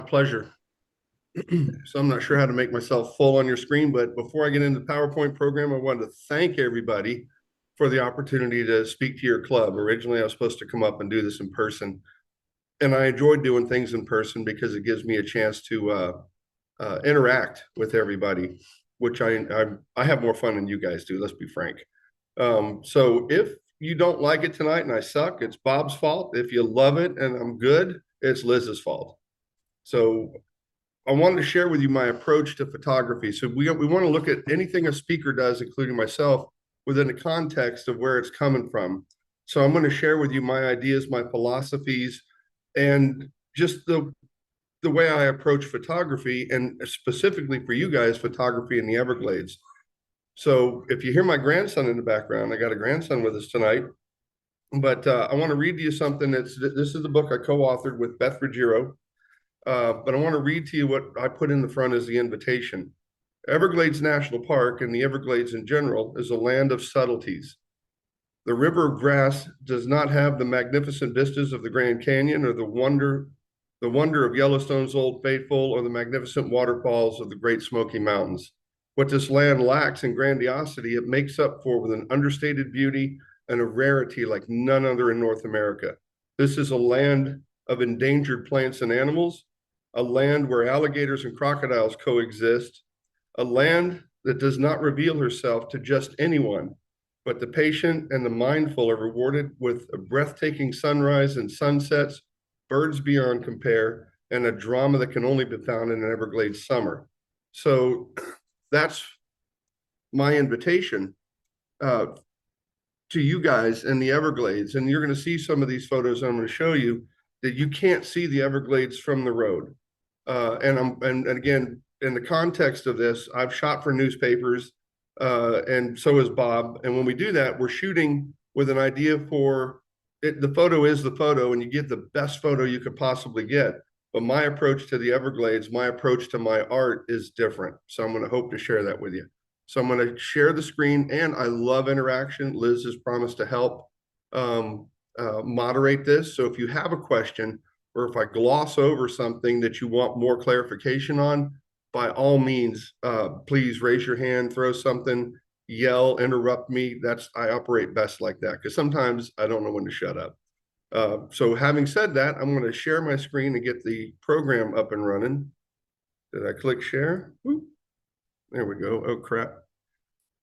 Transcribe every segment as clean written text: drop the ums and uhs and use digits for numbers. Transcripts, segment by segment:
pleasure. So I'm not sure how to make myself full on your screen, but before I get into the PowerPoint program, I wanted to thank everybody for the opportunity to speak to your club. Originally, I was supposed to come up and do this in person, and I enjoyed doing things in person because it gives me a chance to interact with everybody, which I have more fun than you guys do. Let's be frank. So if you don't like it tonight and I suck, it's Bob's fault. If you love it and I'm good, it's Liz's fault. So I wanted to share with you my approach to photography. So we want to look at anything a speaker does, including myself, within the context of where it's coming from. So I'm going to share with you my ideas, my philosophies, and just the way I approach photography, and specifically for you guys, photography in the Everglades. So if you hear my grandson in the background, I got a grandson with us tonight, but I want to read to you something. This is the book I co-authored with Beth Ruggiero. But I want to read to you what I put in the front as the invitation. Everglades National Park, and the Everglades in general, is a land of subtleties. The river of grass does not have the magnificent vistas of the Grand Canyon or the wonder of Yellowstone's Old Faithful or the magnificent waterfalls of the Great Smoky Mountains. What this land lacks in grandiosity, it makes up for with an understated beauty and a rarity like none other in North America. This is a land of endangered plants and animals, a land where alligators and crocodiles coexist, a land that does not reveal herself to just anyone, but the patient and the mindful are rewarded with a breathtaking sunrise and sunsets, birds beyond compare, and a drama that can only be found in an Everglades summer. So that's my invitation to you guys in the Everglades. And you're going to see some of these photos I'm going to show you that you can't see the Everglades from the road. And again, in the context of this, I've shot for newspapers, and so has Bob. And when we do that, we're shooting with an idea for it. The photo is the photo, and you get the best photo you could possibly get. But my approach to the Everglades, my approach to my art is different. So I'm going to hope to share that with you. So I'm going to share the screen, and I love interaction. Liz has promised to help moderate this. So if you have a question, or if I gloss over something that you want more clarification on, by all means, please raise your hand, throw something, yell, interrupt me. I operate best like that because sometimes I don't know when to shut up. So having said that, I'm going to share my screen and get the program up and running. Did I click share? Whoop. There we go. Oh, crap.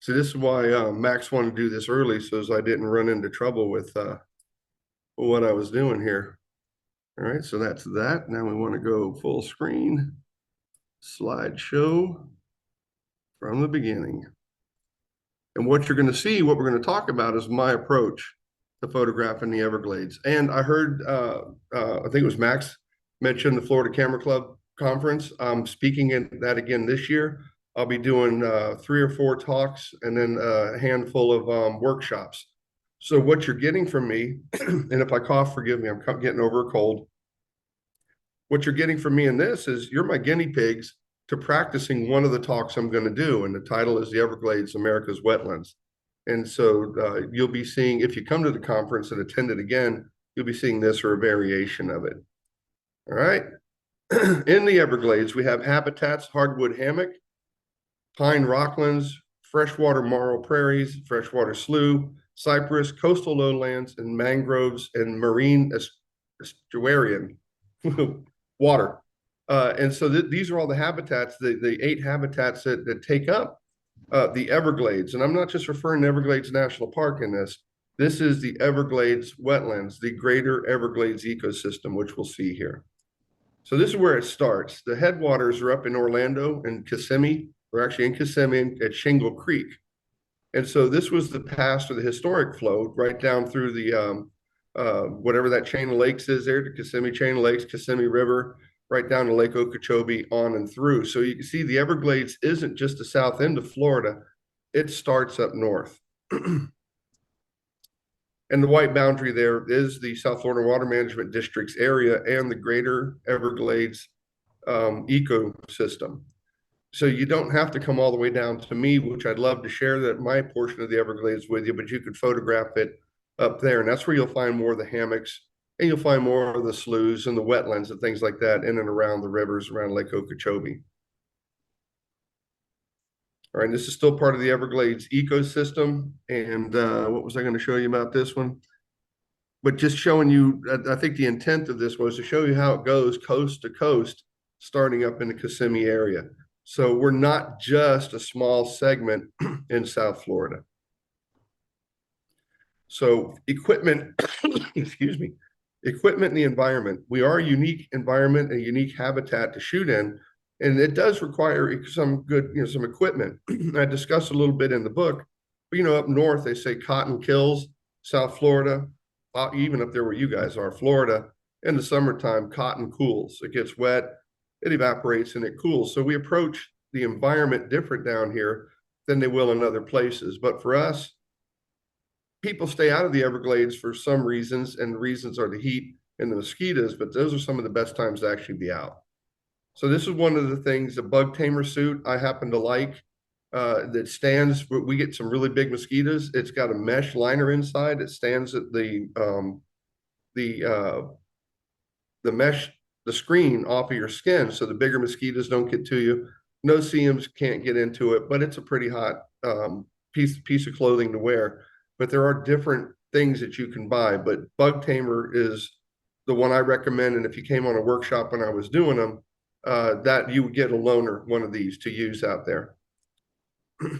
See, this is why Max wanted to do this early, so as I didn't run into trouble with what I was doing here. All right, so that's that. Now we want to go full screen, slideshow from the beginning. And what you're going to see, what we're going to talk about is my approach to photographing the Everglades. And I heard, I think it was Max mentioned the Florida Camera Club conference. I'm speaking at that again this year. I'll be doing 3 or 4 talks and then a handful of workshops. So what you're getting from me, and if I cough, forgive me, I'm getting over a cold. What you're getting from me in this is you're my guinea pigs to practicing one of the talks I'm going to do. And the title is The Everglades, America's Wetlands. And so you'll be seeing, if you come to the conference and attend it again, you'll be seeing this or a variation of it. All right. In the Everglades, we have habitats, hardwood hammock, pine rocklands, freshwater marl prairies, freshwater slough, cypress, coastal lowlands, and mangroves and marine estuarian water. And so these are all the habitats, the 8 habitats that take up the Everglades. And I'm not just referring to Everglades National Park in this. This is the Everglades wetlands, the greater Everglades ecosystem, which we'll see here. So this is where it starts. The headwaters are up in Orlando and Kissimmee. We're actually in Kissimmee at Shingle Creek. And so this was the past of the historic flow right down through the whatever that chain of lakes is there, the Kissimmee chain of lakes, Kissimmee River, right down to Lake Okeechobee, on and through. So you can see the Everglades isn't just the south end of Florida, it starts up north. And the white boundary there is the South Florida Water Management District's area and the greater Everglades ecosystem. So you don't have to come all the way down to me, which I'd love to share that my portion of the Everglades with you, but you could photograph it up there. And that's where you'll find more of the hammocks and you'll find more of the sloughs and the wetlands and things like that in and around the rivers around Lake Okeechobee. All right, this is still part of the Everglades ecosystem. And what was I going to show you about this one? But just showing you, I think the intent of this was to show you how it goes coast to coast, starting up in the Kissimmee area. So we're not just a small segment in South Florida. So equipment, excuse me, equipment and the environment. We are a unique environment, a unique habitat to shoot in, and it does require some good, some equipment. I discussed a little bit in the book, but up north they say cotton kills. South Florida, even up there where you guys are, Florida, in the summertime, cotton cools. It gets wet, it evaporates, and it cools. So we approach the environment different down here than they will in other places. But for us, people stay out of the Everglades for some reasons, and the reasons are the heat and the mosquitoes, but those are some of the best times to actually be out. So this is one of the things, the bug tamer suit I happen to like, that stands, we get some really big mosquitoes. It's got a mesh liner inside. It stands at the mesh, the screen off of your skin, so the bigger mosquitoes don't get to you. No CMs can't get into it, but it's a pretty hot piece of clothing to wear. But there are different things that you can buy. But bug tamer is the one I recommend. And if you came on a workshop when I was doing them, that you would get a loaner, one of these to use out there.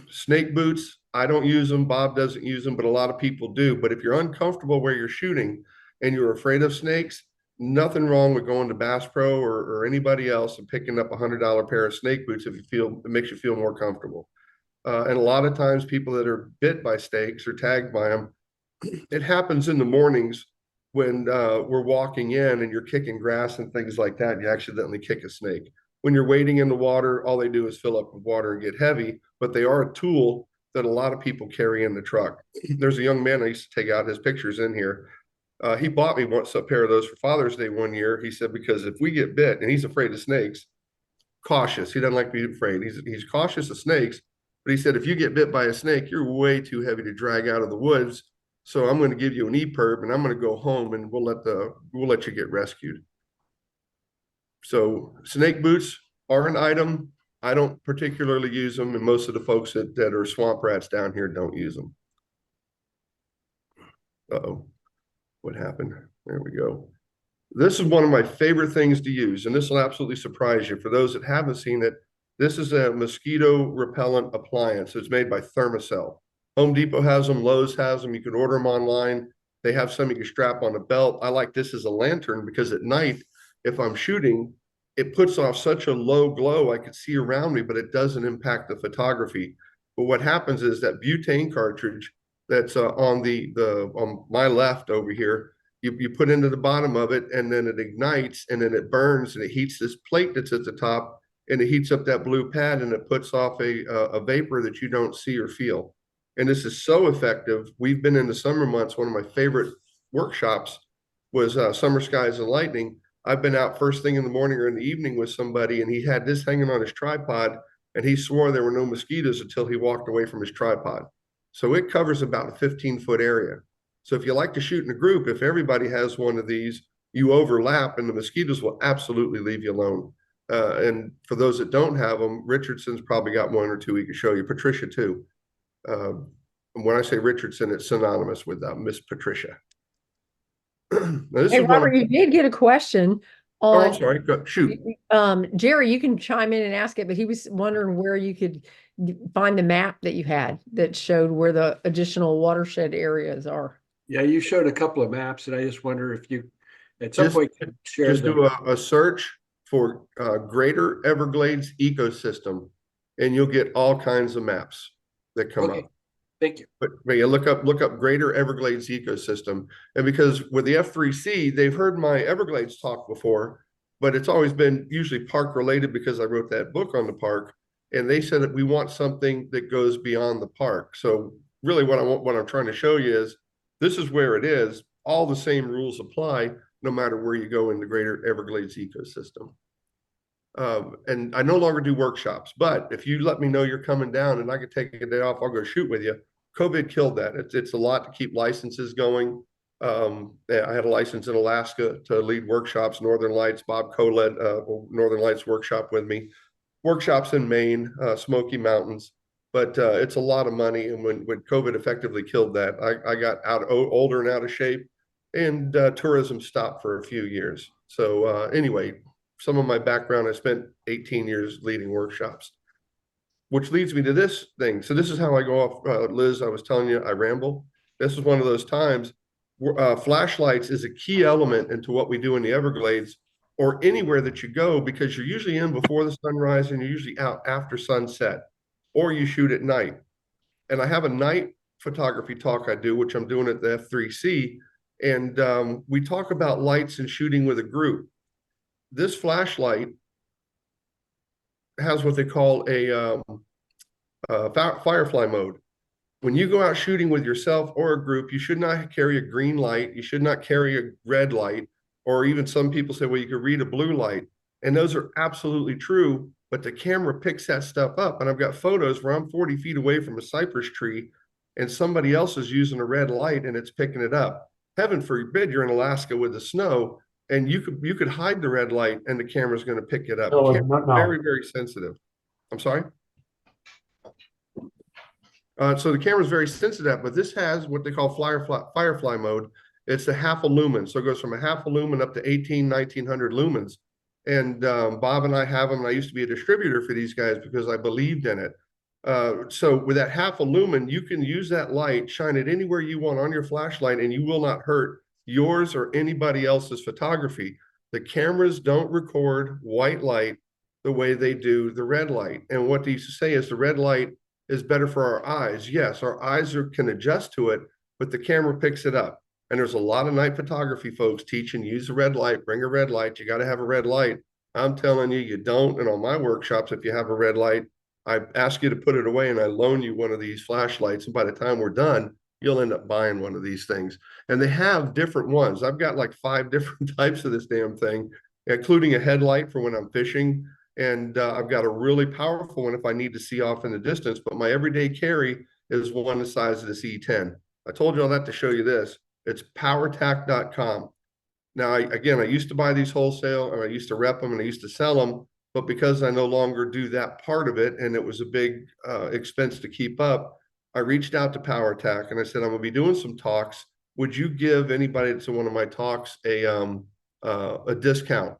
Snake boots, I don't use them. Bob doesn't use them, but a lot of people do. But if you're uncomfortable where you're shooting and you're afraid of snakes, nothing wrong with going to Bass Pro or anybody else and picking up $100 pair of snake boots if you feel it makes you feel more comfortable. And a lot of times people that are bit by snakes or tagged by them, it happens in the mornings when we're walking in and you're kicking grass and things like that. You accidentally kick a snake. When you're wading in the water, all they do is fill up with water and get heavy, but they are a tool that a lot of people carry in the truck. There's a young man I used to take out his pictures in here. He bought me once a pair of those for Father's Day one year. He said, because if we get bit, and he's afraid of snakes, cautious. He doesn't like being afraid. He's cautious of snakes, but he said, if you get bit by a snake, you're way too heavy to drag out of the woods. So I'm going to give you an EPIRB and I'm going to go home and we'll let you get rescued. So snake boots are an item. I don't particularly use them, and most of the folks that are swamp rats down here don't use them. Uh-oh, what happened? There we go. This is one of my favorite things to use, and this will absolutely surprise you. For those that haven't seen it, this is a mosquito repellent appliance. It's made by Thermacell. Home Depot has them, Lowe's has them. You can order them online. They have some you can strap on a belt. I like this as a lantern because at night, if I'm shooting, it puts off such a low glow I could see around me, but it doesn't impact the photography. But what happens is that butane cartridge that's on my left over here, you put into the bottom of it and then it ignites and then it burns and it heats this plate that's at the top and it heats up that blue pad and it puts off a vapor that you don't see or feel. And this is so effective. We've been in the summer months. One of my favorite workshops was Summer Skies and Lightning. I've been out first thing in the morning or in the evening with somebody and he had this hanging on his tripod and he swore there were no mosquitoes until he walked away from his tripod. So it covers about a 15-foot area. So if you like to shoot in a group, if everybody has one of these, you overlap and the mosquitoes will absolutely leave you alone. And for those that don't have them, Richardson's probably got one or two we can show you. Patricia too. When I say Richardson, it's synonymous with Miss Patricia. Hey, Robert, you did get a question Oh, I'm on, sorry. Shoot. Jerry, you can chime in and ask it, but he was wondering where you could find the map that you had that showed where the additional watershed areas are. Yeah, you showed a couple of maps, and I just wonder if you, at some point, could share Just do a search for Greater Everglades ecosystem, and you'll get all kinds of maps that come up. Thank you. But you look up Greater Everglades ecosystem, and because with the F3C, they've heard my Everglades talk before, but it's always been usually park related because I wrote that book on the park, and they said that we want something that goes beyond the park. So really, what I'm trying to show you is this is where it is. All the same rules apply no matter where you go in the Greater Everglades ecosystem. And I no longer do workshops, but if you let me know you're coming down and I could take a day off, I'll go shoot with you. COVID killed that. It's a lot to keep licenses going. Yeah, I had a license in Alaska to lead workshops, Northern Lights. Bob co-led Northern Lights workshop with me. Workshops in Maine, Smoky Mountains, but it's a lot of money. And when COVID effectively killed that, I got older and out of shape, and tourism stopped for a few years. So anyway, some of my background, I spent 18 years leading workshops, which leads me to this thing. So this is how I go off, Liz. I was telling you, I ramble. This is one of those times where flashlights is a key element into what we do in the Everglades or anywhere that you go, because you're usually in before the sunrise and you're usually out after sunset, or you shoot at night. And I have a night photography talk I do, which I'm doing at the F3C. And we talk about lights and shooting with a group. This flashlight has what they call a firefly mode. When you go out shooting with yourself or a group, you should not carry a green light. You should not carry a red light, or even some people say, well, you could read a blue light. And those are absolutely true, but the camera picks that stuff up. And I've got photos where I'm 40 feet away from a cypress tree and somebody else is using a red light and it's picking it up. Heaven forbid you're in Alaska with the snow and you could hide the red light and the camera's going to pick it up. No, Camera's very, very sensitive. I'm sorry? So the camera is very sensitive, but this has what they call firefly mode. It's a half a lumen. So it goes from a half a lumen up to 1900 lumens. And Bob and I have them. And I used to be a distributor for these guys because I believed in it. So with that half a lumen, you can use that light, shine it anywhere you want on your flashlight, and you will not hurt yours or anybody else's photography. The cameras don't record white light the way they do the red light. And what they used to say is the red light is better for our eyes. Yes, our eyes can adjust to it, but the camera picks it up. And there's a lot of night photography folks teaching, use a red light, bring a red light. You got to have a red light. I'm telling you, you don't. And on my workshops, if you have a red light, I ask you to put it away and I loan you one of these flashlights. And by the time we're done, you'll end up buying one of these things. And they have different ones. I've got like 5 different types of this damn thing, including a headlight for when I'm fishing. And I've got a really powerful one if I need to see off in the distance, but my everyday carry is one the size of this E10. I told you all that to show you this. It's powertac.com. Now, again, I used to buy these wholesale and I used to rep them and I used to sell them, but because I no longer do that part of it and it was a big expense to keep up, I reached out to PowerTac and I said, I'm going to be doing some talks. Would you give anybody to one of my talks a discount?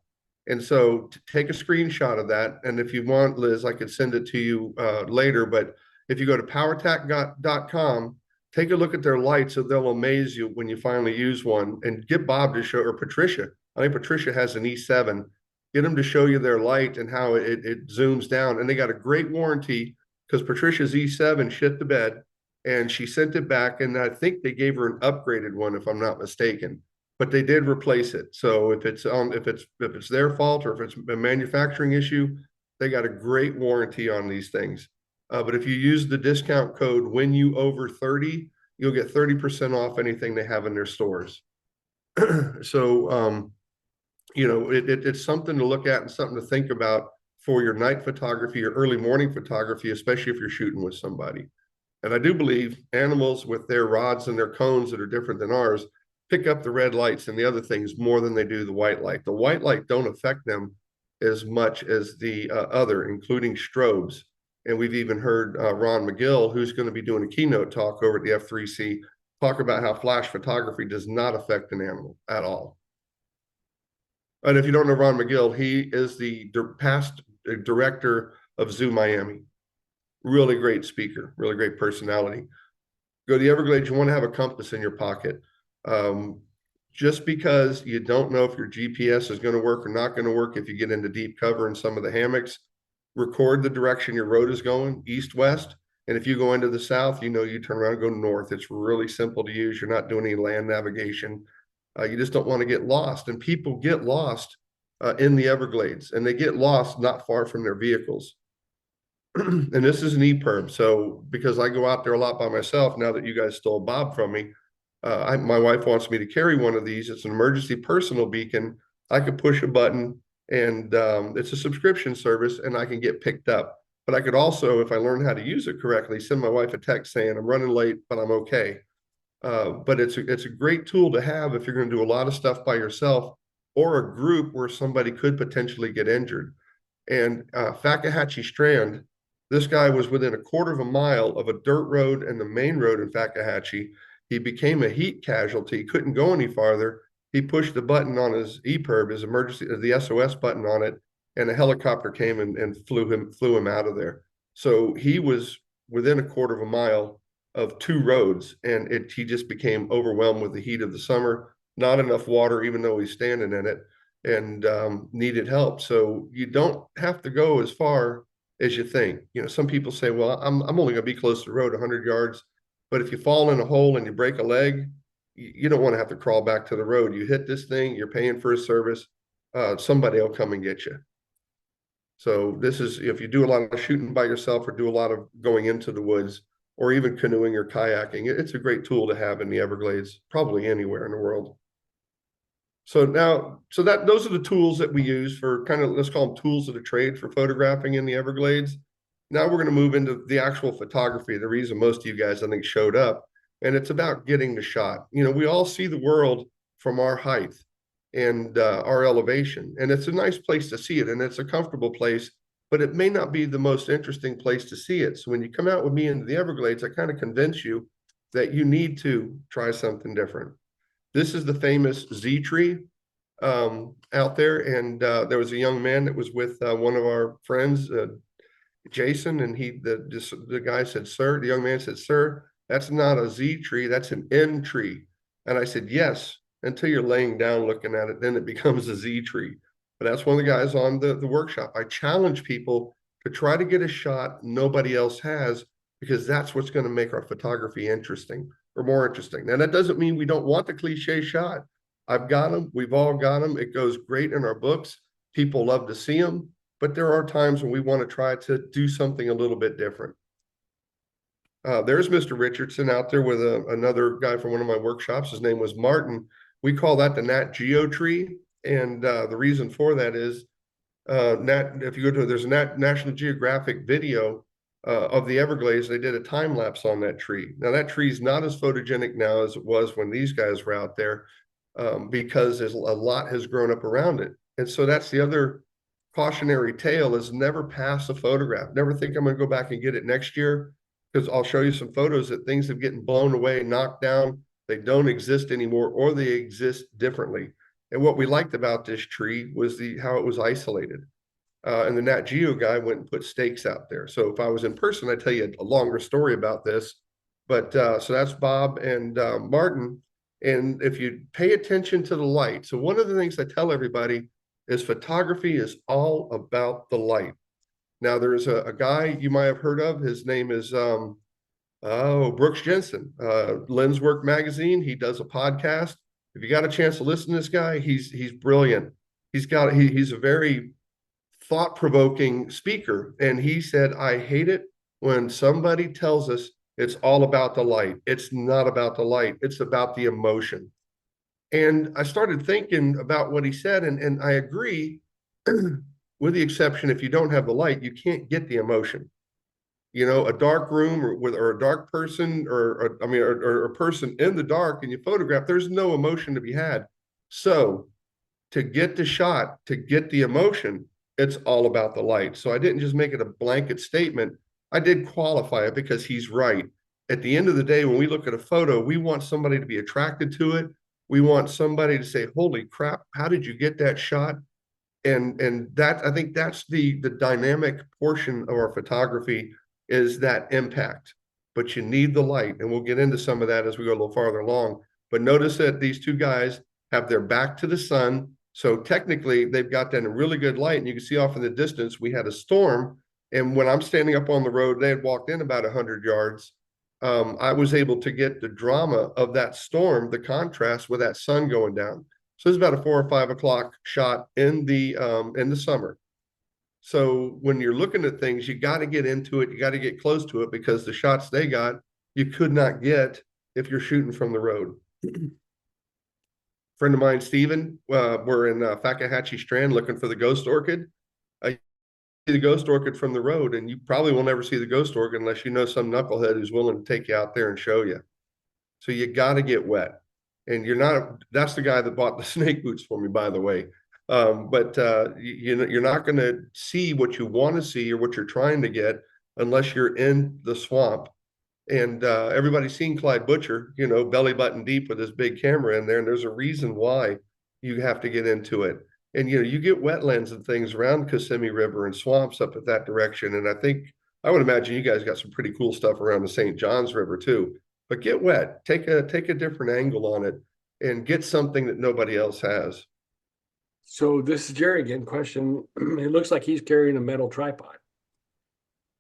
And so take a screenshot of that. And if you want, Liz, I could send it to you later. But if you go to powertac.com, take a look at their lights, so they'll amaze you when you finally use one. And get Bob to show, or Patricia. I think Patricia has an E7. Get them to show you their light and how it zooms down. And they got a great warranty because Patricia's E7 shit the bed and she sent it back. And I think they gave her an upgraded one, if I'm not mistaken. But they did replace it. So if it's their fault or if it's a manufacturing issue, they got a great warranty on these things. But if you use the discount code when you over 30, you'll get 30% off anything they have in their stores. So it's something to look at and something to think about for your night photography or early morning photography, especially if you're shooting with somebody. And I do believe animals with their rods and their cones that are different than ours pick up the red lights and the other things more than they do the white light. The white light don't affect them as much as the other, including strobes. And we've even heard Ron McGill, who's going to be doing a keynote talk over at the F3C, talk about how flash photography does not affect an animal at all. And if you don't know Ron McGill, he is the past director of Zoo Miami. Really great speaker, really great personality. Go to the Everglades, you want to have a compass in your pocket. Just because you don't know if your GPS is going to work or not going to work, if you get into deep cover in some of the hammocks, record the direction your road is going, east, west. And if you go into the south, you turn around and go north. It's really simple to use. You're not doing any land navigation. You just don't want to get lost. And people get lost in the Everglades, and they get lost not far from their vehicles. And this is an EPIRB. So because I go out there a lot by myself, now that you guys stole Bob from me, my wife wants me to carry one of these. It's an emergency personal beacon. I could push a button and it's a subscription service and I can get picked up. But I could also, if I learn how to use it correctly, send my wife a text saying I'm running late, but I'm okay. But it's a great tool to have if you're going to do a lot of stuff by yourself or a group where somebody could potentially get injured. And Fakahatchee Strand, this guy was within a quarter of a mile of a dirt road and the main road in Fakahatchee. He became a heat casualty, couldn't go any farther. He pushed the button on his EPIRB, his emergency, the SOS button on it, and a helicopter came and flew him out of there. So he was within a quarter of a mile of two roads, and he just became overwhelmed with the heat of the summer, not enough water, even though he's standing in it, and needed help. So you don't have to go as far as you think. You know, some people say, well, I'm only going to be close to the road 100 yards. But if you fall in a hole and you break a leg, you don't want to have to crawl back to the road. You hit this thing, you're paying for a service, somebody will come and get you. So this is, if you do a lot of shooting by yourself or do a lot of going into the woods or even canoeing or kayaking, it's a great tool to have in the Everglades, probably anywhere in the world. So those are the tools that we use for kind of, let's call them tools of the trade for photographing in the Everglades. Now we're going to move into the actual photography, the reason most of you guys, I think, showed up. And it's about getting the shot. You know, we all see the world from our height and our elevation. And it's a nice place to see it. And it's a comfortable place, but it may not be the most interesting place to see it. So when you come out with me into the Everglades, I kind of convince you that you need to try something different. This is the famous Z tree out there. And there was a young man that was with one of our friends, Jason, and the guy said, sir, the young man said, sir, that's not a Z tree, that's an N tree. And I said, yes, until you're laying down looking at it, then it becomes a Z tree. But that's one of the guys on the workshop. I challenge people to try to get a shot nobody else has, because that's what's going to make our photography interesting or more interesting. Now, that doesn't mean we don't want the cliche shot. I've got them. We've all got them. It goes great in our books. People love to see them. But there are times when we want to try to do something a little bit different. There's Mr. Richardson out there with another guy from one of my workshops. His name was Martin. We call that the Nat Geo tree. And the reason for that is, if you go to, there's a National Geographic video of the Everglades. They did a time lapse on that tree. Now that tree is not as photogenic now as it was when these guys were out there, because there's a lot has grown up around it. And so that's the other cautionary tale, is never pass a photograph. Never think I'm going to go back and get it next year, because I'll show you some photos that things have gotten blown away, knocked down. They don't exist anymore, or they exist differently. And what we liked about this tree was how it was isolated. And the Nat Geo guy went and put stakes out there. So if I was in person, I'd tell you a longer story about this. But so that's Bob and Martin. And if you pay attention to the light, so one of the things I tell everybody is photography is all about the light. Now there's a guy you might have heard of. His name is Brooks Jensen, Lenswork Magazine. He does a podcast. If you got a chance to listen to this guy, he's brilliant. He's a very thought-provoking speaker. And he said, I hate it when somebody tells us it's all about the light. It's not about the light. It's about the emotion. And I started thinking about what he said, and I agree, with the exception, if you don't have the light, you can't get the emotion. You know, a dark room or a dark person, or a person in the dark, and you photograph, there's no emotion to be had. So to get the shot, to get the emotion, it's all about the light. So I didn't just make it a blanket statement. I did qualify it, because he's right. At the end of the day, when we look at a photo, we want somebody to be attracted to it. We want somebody to say, holy crap, how did you get that shot? And that, I think that's the dynamic portion of our photography, is that impact. But you need the light, and we'll get into some of that as we go a little farther along. But notice that these two guys have their back to the sun. So technically they've got that in really good light. And you can see off in the distance, we had a storm. And when I'm standing up on the road, they had walked in about 100 yards. I was able to get the drama of that storm, the contrast with that sun going down. So it's about a 4 or 5 o'clock shot in the summer. So when you're looking at things, you got to get into it. You got to get close to it, because the shots they got, you could not get if you're shooting from the road. Friend of mine, Steven, we're in Fakahatchee Strand looking for the ghost orchid. I see the ghost orchid from the road, and you probably will never see the ghost orchid unless you know some knucklehead who's willing to take you out there and show you. So you got to get wet. And that's the guy that bought the snake boots for me, by the way. But you're not going to see what you want to see or what you're trying to get unless you're in the swamp. And everybody's seen Clyde Butcher, belly button deep with his big camera in there. And there's a reason why you have to get into it. And, you get wetlands and things around Kissimmee River and swamps up at that direction. And I would imagine you guys got some pretty cool stuff around the St. Johns River too. But get wet, take a different angle on it and get something that nobody else has. So this is Jerry again. Question. It looks like he's carrying a metal tripod.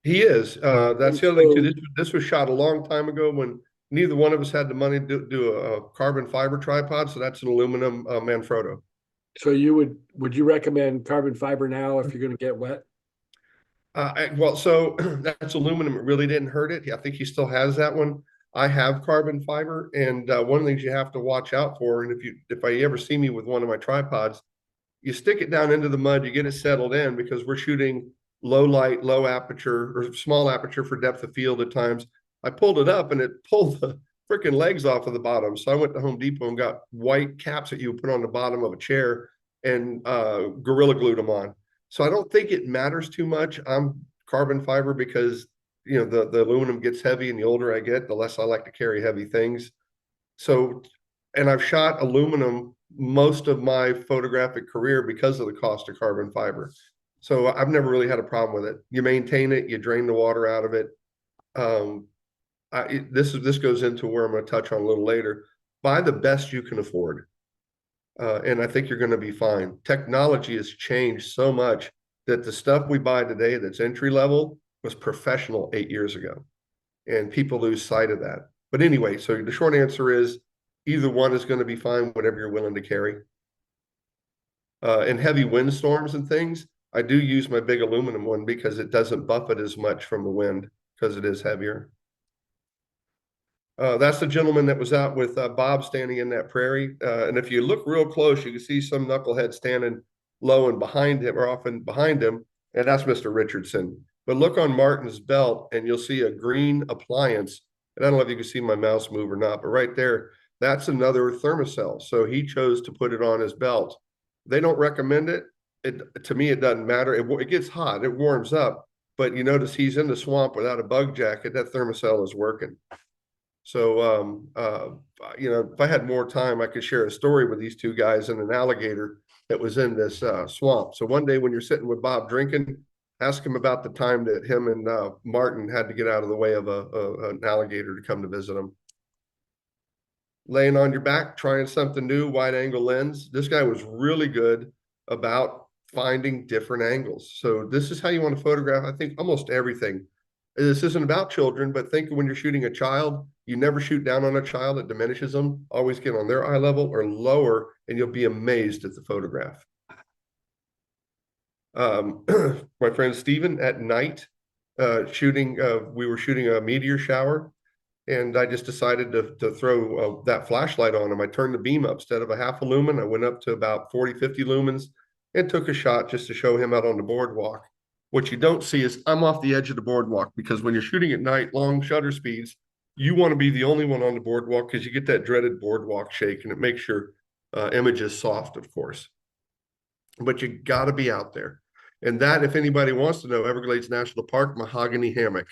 He is. That's the other thing too. So- This was shot a long time ago when neither one of us had the money to do a carbon fiber tripod. So that's an aluminum Manfrotto. So would you recommend carbon fiber now if you're going to get wet? So that's aluminum. It really didn't hurt it. I think he still has that one. I have carbon fiber, and one of the things you have to watch out for, and if I ever see me with one of my tripods, you stick it down into the mud, you get it settled in because we're shooting low light, low aperture, or small aperture for depth of field at times. I pulled it up and it pulled the freaking legs off of the bottom. So I went to Home Depot and got white caps that you would put on the bottom of a chair and Gorilla glued them on. So I don't think it matters too much. I'm carbon fiber because the aluminum gets heavy, and the older I get, the less I like to carry heavy things. So, and I've shot aluminum most of my photographic career because of the cost of carbon fiber. So I've never really had a problem with it. You maintain it, you drain the water out of it. This goes into where I'm going to touch on a little later. Buy the best you can afford. And I think you're going to be fine. Technology has changed so much that the stuff we buy today that's entry level was professional 8 years ago. And people lose sight of that. But anyway, so the short answer is either one is going to be fine, whatever you're willing to carry. In heavy windstorms and things, I do use my big aluminum one because it doesn't buffet as much from the wind because it is heavier. That's the gentleman that was out with Bob standing in that prairie. And if you look real close, you can see some knucklehead standing low and behind him, or often behind him, and that's Mr. Richardson. But look on Martin's belt and you'll see a green appliance. And I don't know if you can see my mouse move or not, but right there, that's another thermocell. So he chose to put it on his belt. They don't recommend it. To me, it doesn't matter. It gets hot, it warms up, but you notice he's in the swamp without a bug jacket. That thermocell is working. So, if I had more time, I could share a story with these two guys and an alligator that was in this swamp. So one day when you're sitting with Bob drinking, ask him about the time that him and Martin had to get out of the way of an alligator to come to visit him. Laying on your back, trying something new, wide angle lens. This guy was really good about finding different angles. So this is how you want to photograph, I think, almost everything. This isn't about children, but think when you're shooting a child, you never shoot down on a child, it diminishes them. Always get on their eye level or lower, and you'll be amazed at the photograph. My friend Steven at night, we were shooting a meteor shower, and I just decided to throw that flashlight on him. I turned the beam up instead of a half a lumen. I went up to about 40, 50 lumens and took a shot just to show him out on the boardwalk. What you don't see is I'm off the edge of the boardwalk, because when you're shooting at night, long shutter speeds, you want to be the only one on the boardwalk because you get that dreaded boardwalk shake, and it makes your images soft, of course. But you got to be out there. And that, if anybody wants to know, Everglades National Park, Mahogany Hammock.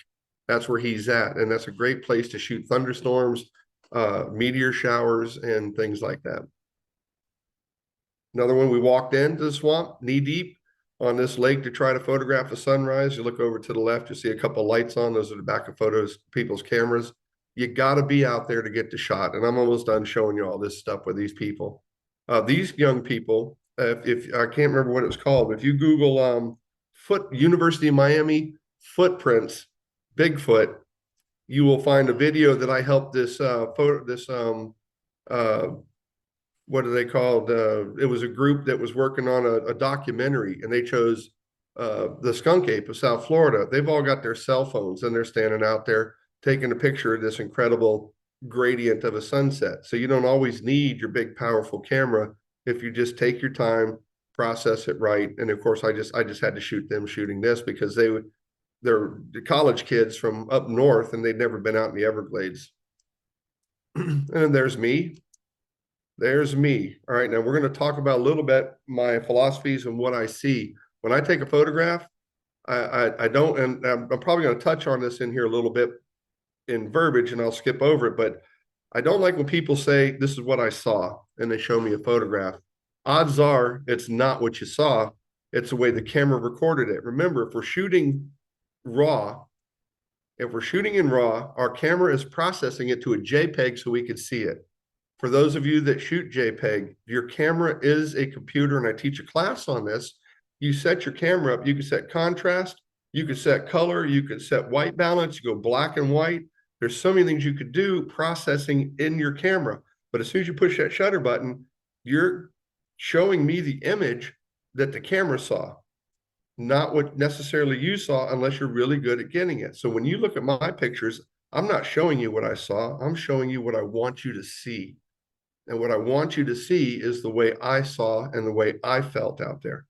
That's where he's at. And that's a great place to shoot thunderstorms, meteor showers, and things like that. Another one, we walked into the swamp knee deep on this lake to try to photograph a sunrise. You look over to the left, you see a couple lights on. Those are the back of people's cameras. You got to be out there to get the shot. And I'm almost done showing you all this stuff with these people. These young people, if I can't remember what it's called, but if you Google University of Miami footprints, Bigfoot, you will find a video that I helped this what are they called? It was a group that was working on a documentary, and they chose the skunk ape of South Florida. They've all got their cell phones, and they're standing out there taking a picture of this incredible gradient of a sunset. So you don't always need your big, powerful camera if you just take your time, process it right. And of course, I just had to shoot them shooting this because they're the college kids from up north, and they'd never been out in the Everglades. And then there's me. There's me. All right, now we're going to talk about a little bit my philosophies and what I see. When I take a photograph, I don't, and I'm probably going to touch on this in here a little bit in verbiage and I'll skip over it, but I don't like when people say, this is what I saw, and they show me a photograph. Odds are it's not what you saw. It's the way the camera recorded it. Remember, if we're shooting raw, if we're shooting in raw, our camera is processing it to a JPEG so we could see it. For those of you that shoot JPEG, your camera is a computer, and I teach a class on this. You set your camera up, you can set contrast, you can set color, you can set white balance, you go black and white. There's so many things you could do processing in your camera. But as soon as you push that shutter button, you're showing me the image that the camera saw, not what necessarily you saw, unless you're really good at getting it. So when you look at my pictures, I'm not showing you what I saw, I'm showing you what I want you to see. And what I want you to see is the way I saw and the way I felt out there.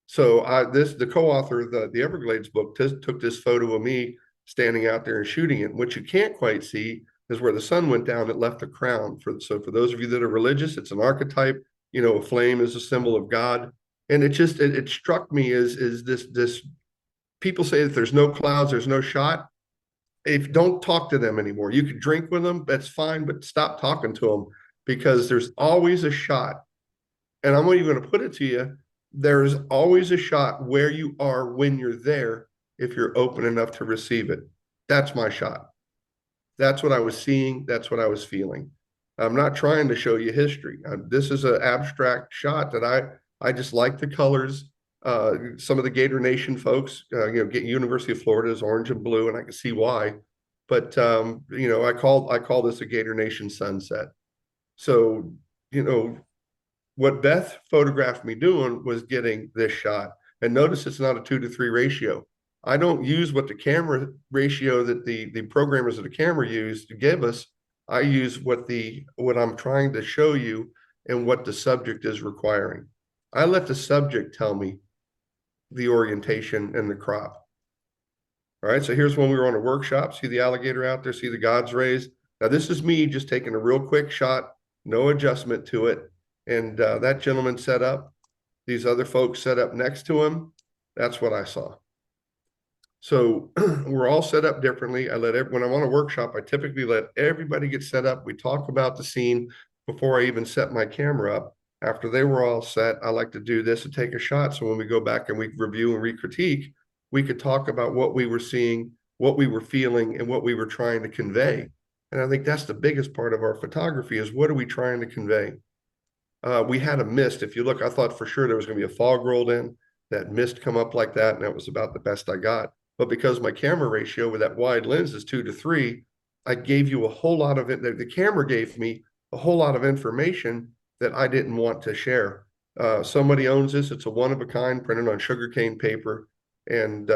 So the co-author of the Everglades book took this photo of me standing out there and shooting it. What you can't quite see is where the sun went down, it left a crown. So for those of you that are religious, it's an archetype. You know, a flame is a symbol of God. And it struck me as this people say that there's no clouds, there's no shot. If don't talk to them anymore. You could drink with them, that's fine, but stop talking to them, because there's always a shot. And I'm even going to put it to you, there's always a shot where you are when you're there, if you're open enough to receive it. That's my shot. That's what I was seeing. That's what I was feeling. I'm not trying to show you history. This is an abstract shot that I just like the colors. Some of the Gator Nation folks, get University of Florida is orange and blue, and I can see why. But I call this a Gator Nation sunset. So, what Beth photographed me doing was getting this shot. And notice it's not a 2-to-3 ratio. I don't use what the camera ratio that the programmers of the camera use to give us. I use what I'm trying to show you and what the subject is requiring. I let the subject tell me the orientation and the crop. All right, so here's when we were on a workshop. See the alligator out there, see the God's rays. Now this is me just taking a real quick shot, no adjustment to it. And that gentleman set up, these other folks set up next to him. That's what I saw. So we're all set up differently. When I'm on a workshop, I typically let everybody get set up. We talk about the scene before I even set my camera up. After they were all set, I like to do this and take a shot. So when we go back and we review and re-critique, we could talk about what we were seeing, what we were feeling, and what we were trying to convey. And I think that's the biggest part of our photography, is what are we trying to convey? We had a mist. If you look, I thought for sure there was going to be a fog rolled in, that mist come up like that, and that was about the best I got. But because my camera ratio with that wide lens is 2-to-3, I gave you a whole lot of it. The camera gave me a whole lot of information that I didn't want to share. Somebody owns this. It's a one of a kind, printed on sugarcane paper. And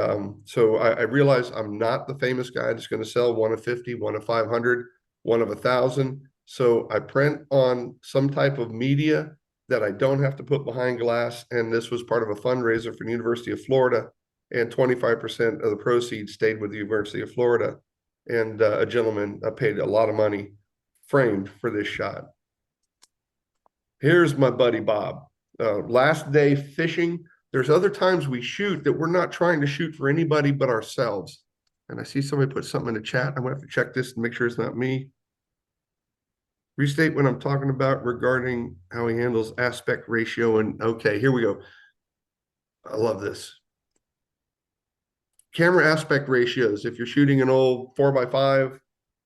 so I realized I'm not the famous guy that's going to sell one of 50, one of 500, one of 1,000. So I print on some type of media that I don't have to put behind glass. And this was part of a fundraiser for the University of Florida. And 25% of the proceeds stayed with the University of Florida. And a gentleman paid a lot of money framed for this shot. Here's my buddy Bob. Last day fishing. There's other times we shoot that we're not trying to shoot for anybody but ourselves. And I see somebody put something in the chat. I'm going to have to check this and make sure it's not me. Restate what I'm talking about regarding how he handles aspect ratio. And okay, here we go. I love this. Camera aspect ratios. If you're shooting an old 4x5,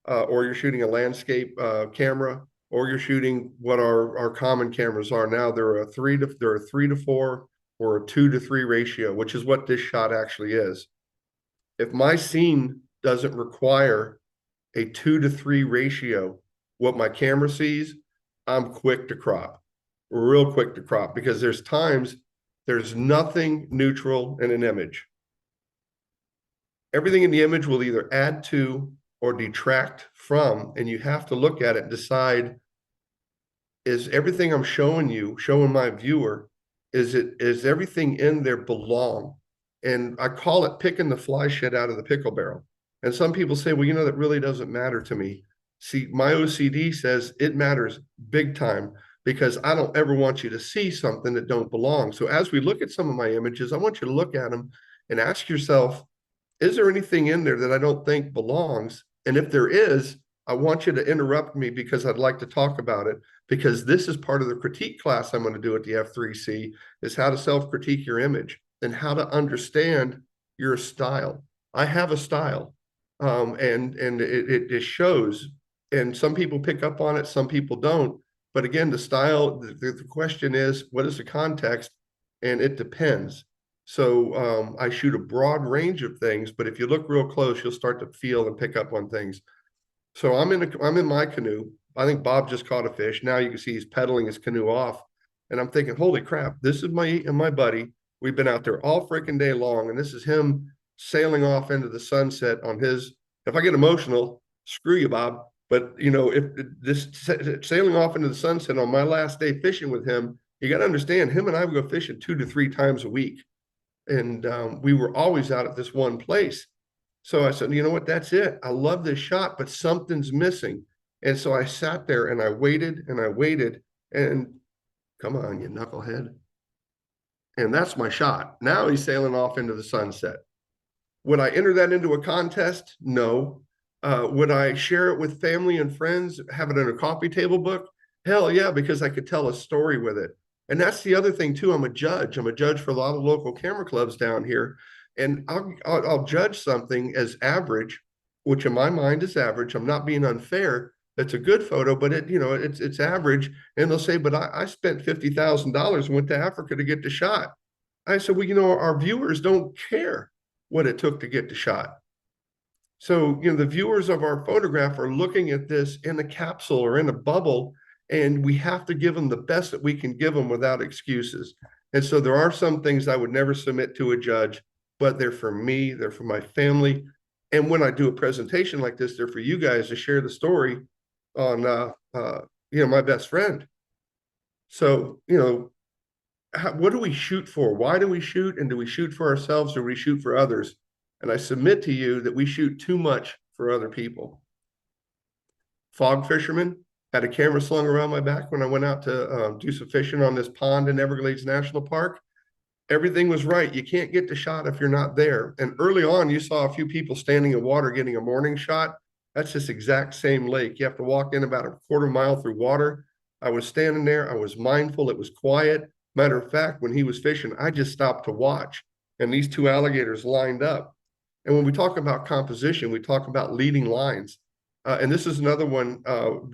or you're shooting a landscape camera, or you're shooting what our common cameras are now, they're a 3-to-4 or a 2-to-3 ratio, which is what this shot actually is. If my scene doesn't require a 2-to-3 ratio, what my camera sees, I'm quick to crop, real quick to crop, because there's times there's nothing neutral in an image. Everything in the image will either add to or detract from, and you have to look at it and decide, is everything I'm showing you, showing my viewer, is everything in there belong? And I call it picking the fly shit out of the pickle barrel. And some people say, well, that really doesn't matter to me. See, my OCD says it matters big time because I don't ever want you to see something that don't belong. So as we look at some of my images, I want you to look at them and ask yourself, is there anything in there that I don't think belongs? And if there is, I want you to interrupt me because I'd like to talk about it, because this is part of the critique class I'm going to do at the F3C, is how to self-critique your image and how to understand your style. I have a style, and it shows, and some people pick up on it, some people don't. But again, the style, the question is, what is the context? And it depends. So I shoot a broad range of things, but if you look real close, you'll start to feel and pick up on things. So I'm in my canoe. I think Bob just caught a fish. Now you can see he's pedaling his canoe off. And I'm thinking, holy crap, this is my buddy. We've been out there all freaking day long, and this is him sailing off into the sunset on his. If I get emotional, screw you, Bob. But you know, if this sailing off into the sunset on my last day fishing with him, you got to understand, him and I would go fishing 2 to 3 times a week. And we were always out at this one place. So I said, you know what, that's it. I love this shot, but something's missing. And so I sat there and I waited and I waited, and come on, you knucklehead. And that's my shot. Now he's sailing off into the sunset. Would I enter that into a contest? No. Would I share it with family and friends, have it in a coffee table book? Hell yeah, because I could tell a story with it. And that's the other thing too. I'm a judge. I'm a judge for a lot of local camera clubs down here. And I'll judge something as average, which in my mind is average. I'm not being unfair. It's a good photo, but it's average. And they'll say, but I spent $50,000 and went to Africa to get the shot. I said, well, our viewers don't care what it took to get the shot. So, the viewers of our photograph are looking at this in a capsule or in a bubble, and we have to give them the best that we can give them without excuses. And so there are some things I would never submit to a judge, but they're for me, they're for my family. And when I do a presentation like this, they're for you guys to share the story on, my best friend. So, what do we shoot for? Why do we shoot? And do we shoot for ourselves or do we shoot for others? And I submit to you that we shoot too much for other people. Fog fisherman, had a camera slung around my back when I went out to do some fishing on this pond in Everglades National Park. Everything was right. You can't get the shot if you're not there. And early on, you saw a few people standing in water getting a morning shot. That's this exact same lake. You have to walk in about a quarter mile through water. I was standing there. I was mindful. It was quiet. Matter of fact, when he was fishing, I just stopped to watch. And these 2 alligators lined up. And when we talk about composition, we talk about leading lines. And this is another one,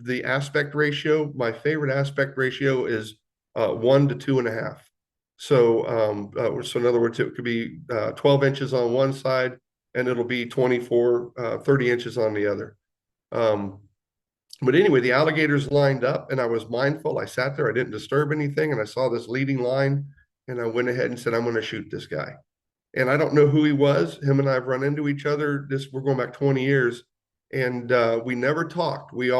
the aspect ratio. My favorite aspect ratio is 1 to 2.5. So in other words, it could be 12 inches on one side, and it'll be 30 inches on the other. But anyway, the alligators lined up, and I was mindful. I sat there, I didn't disturb anything, and I saw this leading line, and I went ahead and said, I'm going to shoot this guy. And I don't know who he was. Him and I have run into each other. We're going back 20 years. And we never talked. We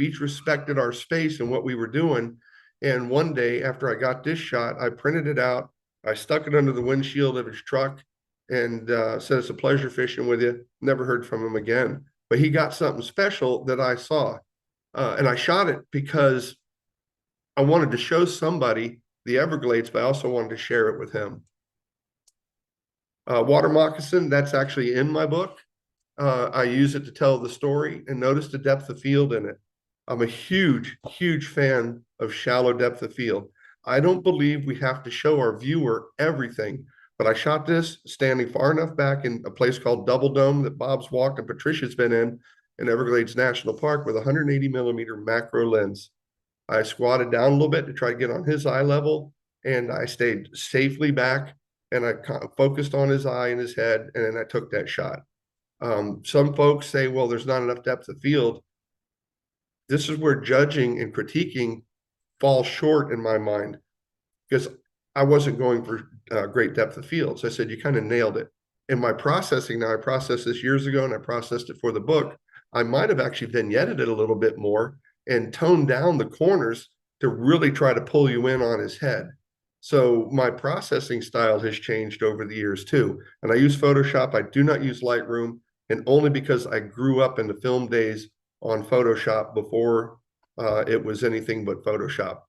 each respected our space and what we were doing. And one day after I got this shot, I printed it out. I stuck it under the windshield of his truck and said, it's a pleasure fishing with you. Never heard from him again. But he got something special that I saw. And I shot it because I wanted to show somebody the Everglades, but I also wanted to share it with him. Water moccasin, that's actually in my book. I use it to tell the story, and notice the depth of field in it. I'm a huge, huge fan of shallow depth of field. I don't believe we have to show our viewer everything, but I shot this standing far enough back in a place called Double Dome that Bob's walked and Patricia's been in Everglades National Park with a 180 millimeter macro lens. I squatted down a little bit to try to get on his eye level, and I stayed safely back, and I focused on his eye and his head, and then I took that shot. Some folks say, well, there's not enough depth of field. This is where judging and critiquing falls short in my mind, because I wasn't going for great depth of field. So I said, you kind of nailed it. In my processing now, I processed this years ago and I processed it for the book. I might have actually vignetted it a little bit more and toned down the corners to really try to pull you in on his head. So my processing style has changed over the years too. And I use Photoshop. I do not use Lightroom, and only because I grew up in the film days on Photoshop before it was anything but Photoshop.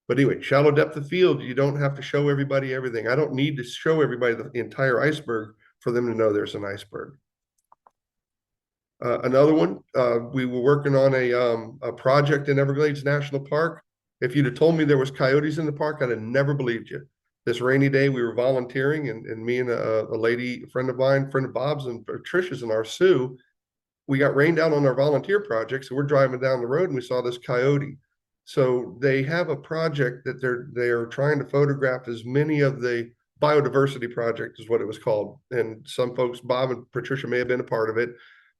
But anyway, shallow depth of field, you don't have to show everybody everything. I don't need to show everybody the entire iceberg for them to know there's an iceberg. Another one, we were working on a project in Everglades National Park. If you'd have told me there was coyotes in the park, I'd have never believed you. This rainy day, we were volunteering, and me and a lady, a friend of mine, friend of Bob's and Trish's and our Sue, we got rained out on our volunteer project. So we're driving down the road and we saw this coyote. So they have a project that they're trying to photograph as many of the biodiversity project is what it was called. And some folks, Bob and Patricia may have been a part of it,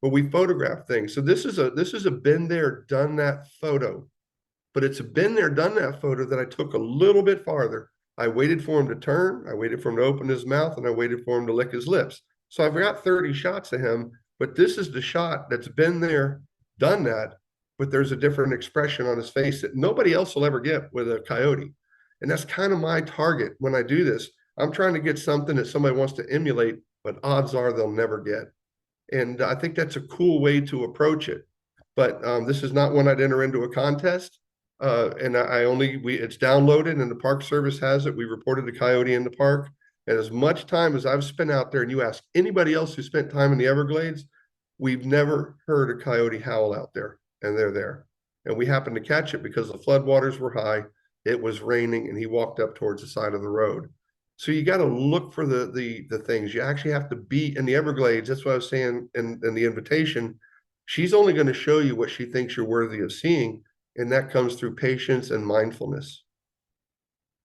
but we photograph things. So this is a been there, done that photo, but it's a been there, done that photo that I took a little bit farther. I waited for him to turn, I waited for him to open his mouth, and I waited for him to lick his lips. So I've got 30 shots of him, but this is the shot that's been there, done that, but there's a different expression on his face that nobody else will ever get with a coyote. And that's kind of my target when I do this. I'm trying to get something that somebody wants to emulate, but odds are they'll never get. And I think that's a cool way to approach it. But this is not one I'd enter into a contest. And it's downloaded and the Park Service has it. We reported the coyote in the park. And as much time as I've spent out there, and you ask anybody else who spent time in the Everglades, we've never heard a coyote howl out there, and they're there. And we happened to catch it because the floodwaters were high, it was raining, and he walked up towards the side of the road. So you got to look for the things. You actually have to be in the Everglades. That's what I was saying in the invitation. She's only going to show you what she thinks you're worthy of seeing, and that comes through patience and mindfulness.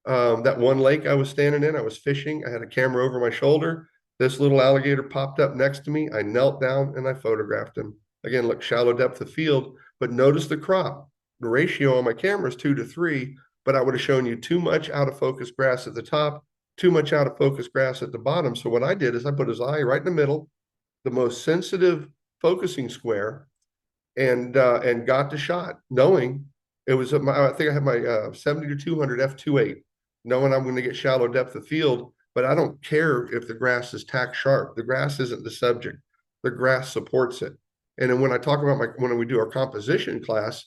That one lake I was standing in, I was fishing. I had a camera over my shoulder. This little alligator popped up next to me. I knelt down and I photographed him. Again, look, shallow depth of field, but notice the crop. The ratio on my camera is 2:3, but I would have shown you too much out of focus grass at the top, too much out of focus grass at the bottom. So what I did is I put his eye right in the middle, the most sensitive focusing square, and got the shot, knowing it was I think I had my 70-200 f2.8, knowing I'm going to get shallow depth of field, but I don't care if the grass is tack sharp. The grass isn't the subject. The grass supports it. And then when I talk about when we do our composition class,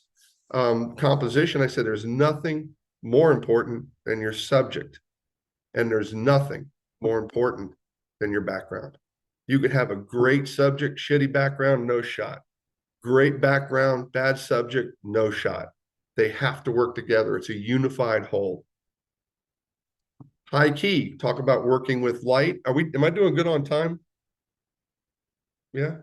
composition, I said there's nothing more important than your subject, and there's nothing more important than your background. You could have a great subject, shitty background, no shot. Great background, bad subject, no shot. They have to work together. It's a unified whole. High key, talk about working with light. Am I doing good on time? Yeah.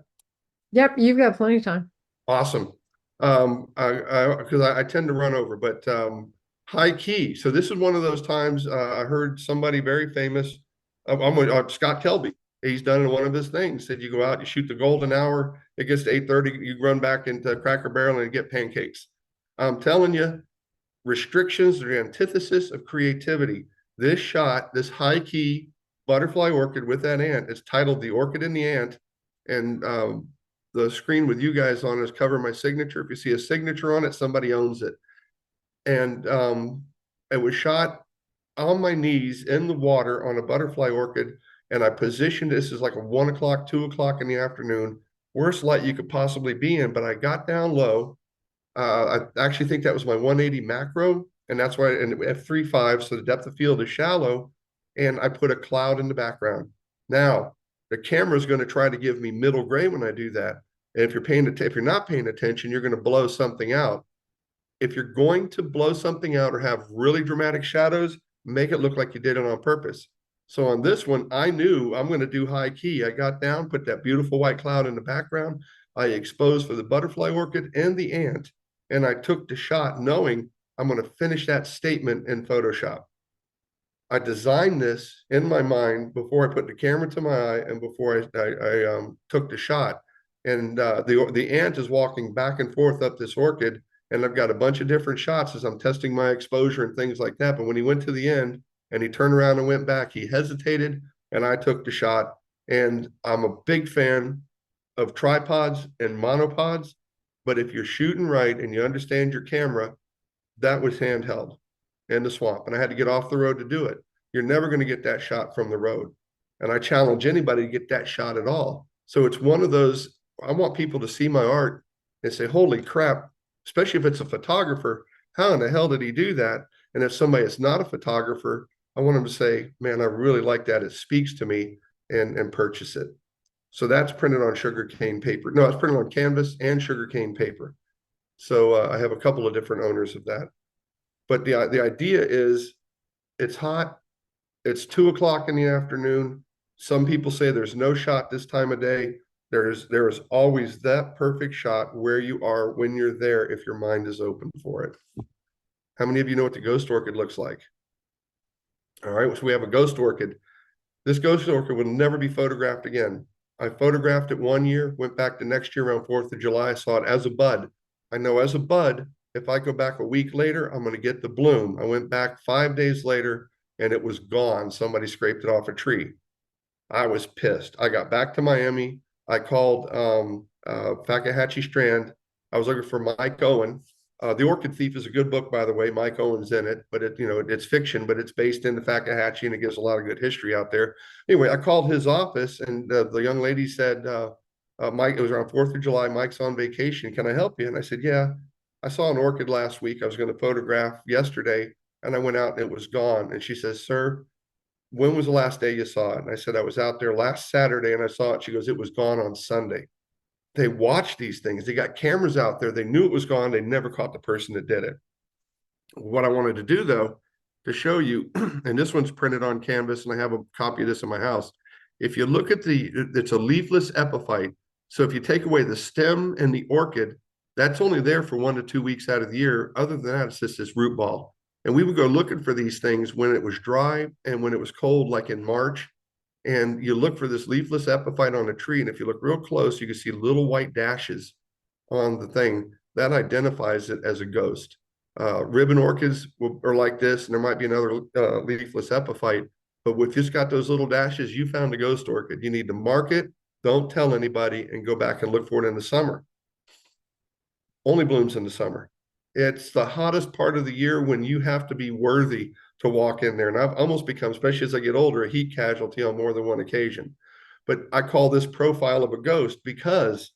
Yep, you've got plenty of time. Awesome. Because I tend to run over, but high key. So this is one of those times I heard somebody very famous. I'm with Scott Kelby. He's done in one of his things. Said you go out, you shoot the golden hour. It gets to 8:30. You run back into Cracker Barrel and get pancakes. I'm telling you, restrictions are the antithesis of creativity. This shot, this high key butterfly orchid with that ant, it's titled "The Orchid and the Ant," and the screen with you guys on is cover my signature. If you see a signature on it, somebody owns it. And it was shot on my knees in the water on a butterfly orchid. And I positioned this as like a 1 o'clock, 2 o'clock in the afternoon, worst light you could possibly be in. But I got down low. I actually think that was my 180 macro. And that's why, and f3.5, so the depth of field is shallow. And I put a cloud in the background. Now, the camera is going to try to give me middle gray when I do that. And if you're not paying attention, you're going to blow something out. If you're going to blow something out or have really dramatic shadows, make it look like you did it on purpose. So on this one, I knew I'm going to do high key. I got down, put that beautiful white cloud in the background. I exposed for the butterfly orchid and the ant, and I took the shot knowing I'm going to finish that statement in Photoshop. I designed this in my mind before I put the camera to my eye and before I took the shot. And the ant is walking back and forth up this orchid, and I've got a bunch of different shots as I'm testing my exposure and things like that. But when he went to the end and he turned around and went back, he hesitated, and I took the shot. And I'm a big fan of tripods and monopods, but if you're shooting right and you understand your camera, that was handheld in the swamp, and I had to get off the road to do it. You're never going to get that shot from the road. And I challenge anybody to get that shot at all. So it's one of those, I want people to see my art and say, holy crap, especially if it's a photographer, how in the hell did he do that? And if somebody is not a photographer, I want them to say, man, I really like that. It speaks to me, and purchase it. So that's printed on sugarcane paper. No, it's printed on canvas and sugarcane paper. So I have a couple of different owners of that. But the idea is it's hot. It's 2 o'clock in the afternoon. Some people say there's no shot this time of day. There is always that perfect shot where you are when you're there if your mind is open for it. How many of you know what the ghost orchid looks like? All right, so we have a ghost orchid. This ghost orchid will never be photographed again. I photographed it 1 year, went back the next year around 4th of July, saw it as a bud. I know as a bud, if I go back a week later, I'm going to get the bloom. I went back 5 days later and it was gone. Somebody scraped it off a tree. I was pissed. I got back to Miami. I called Fakahatchee Strand. I was looking for Mike Owen. The Orchid Thief is a good book, by the way. Mike Owen's in it, but it's fiction, but it's based in the Fakahatchee, and it gives a lot of good history out there. Anyway, I called his office, and the young lady said, Mike, it was around 4th of July. Mike's on vacation. Can I help you? And I said, yeah. I saw an orchid last week. I was going to photograph yesterday, and I went out and it was gone. And she says, sir, when was the last day you saw it? And I said, I was out there last Saturday and I saw it. She goes, it was gone on Sunday. They watch these things. They got cameras out there. They knew it was gone. They never caught the person that did it. What I wanted to do, though, to show you, and this one's printed on canvas, and I have a copy of this in my house. If you look at it's a leafless epiphyte. So if you take away the stem and the orchid, that's only there for 1 to 2 weeks out of the year. Other than that, it's just this root ball. And we would go looking for these things when it was dry and when it was cold, like in March. And you look for this leafless epiphyte on a tree. And if you look real close, you can see little white dashes on the thing. That identifies it as a ghost. Ribbon orchids are like this, and there might be another leafless epiphyte. But if it's got those little dashes, you found a ghost orchid. You need to mark it, don't tell anybody, and go back and look for it in the summer. Only blooms in the summer. It's the hottest part of the year when you have to be worthy to walk in there. And I've almost become, especially as I get older, a heat casualty on more than one occasion. But I call this profile of a ghost because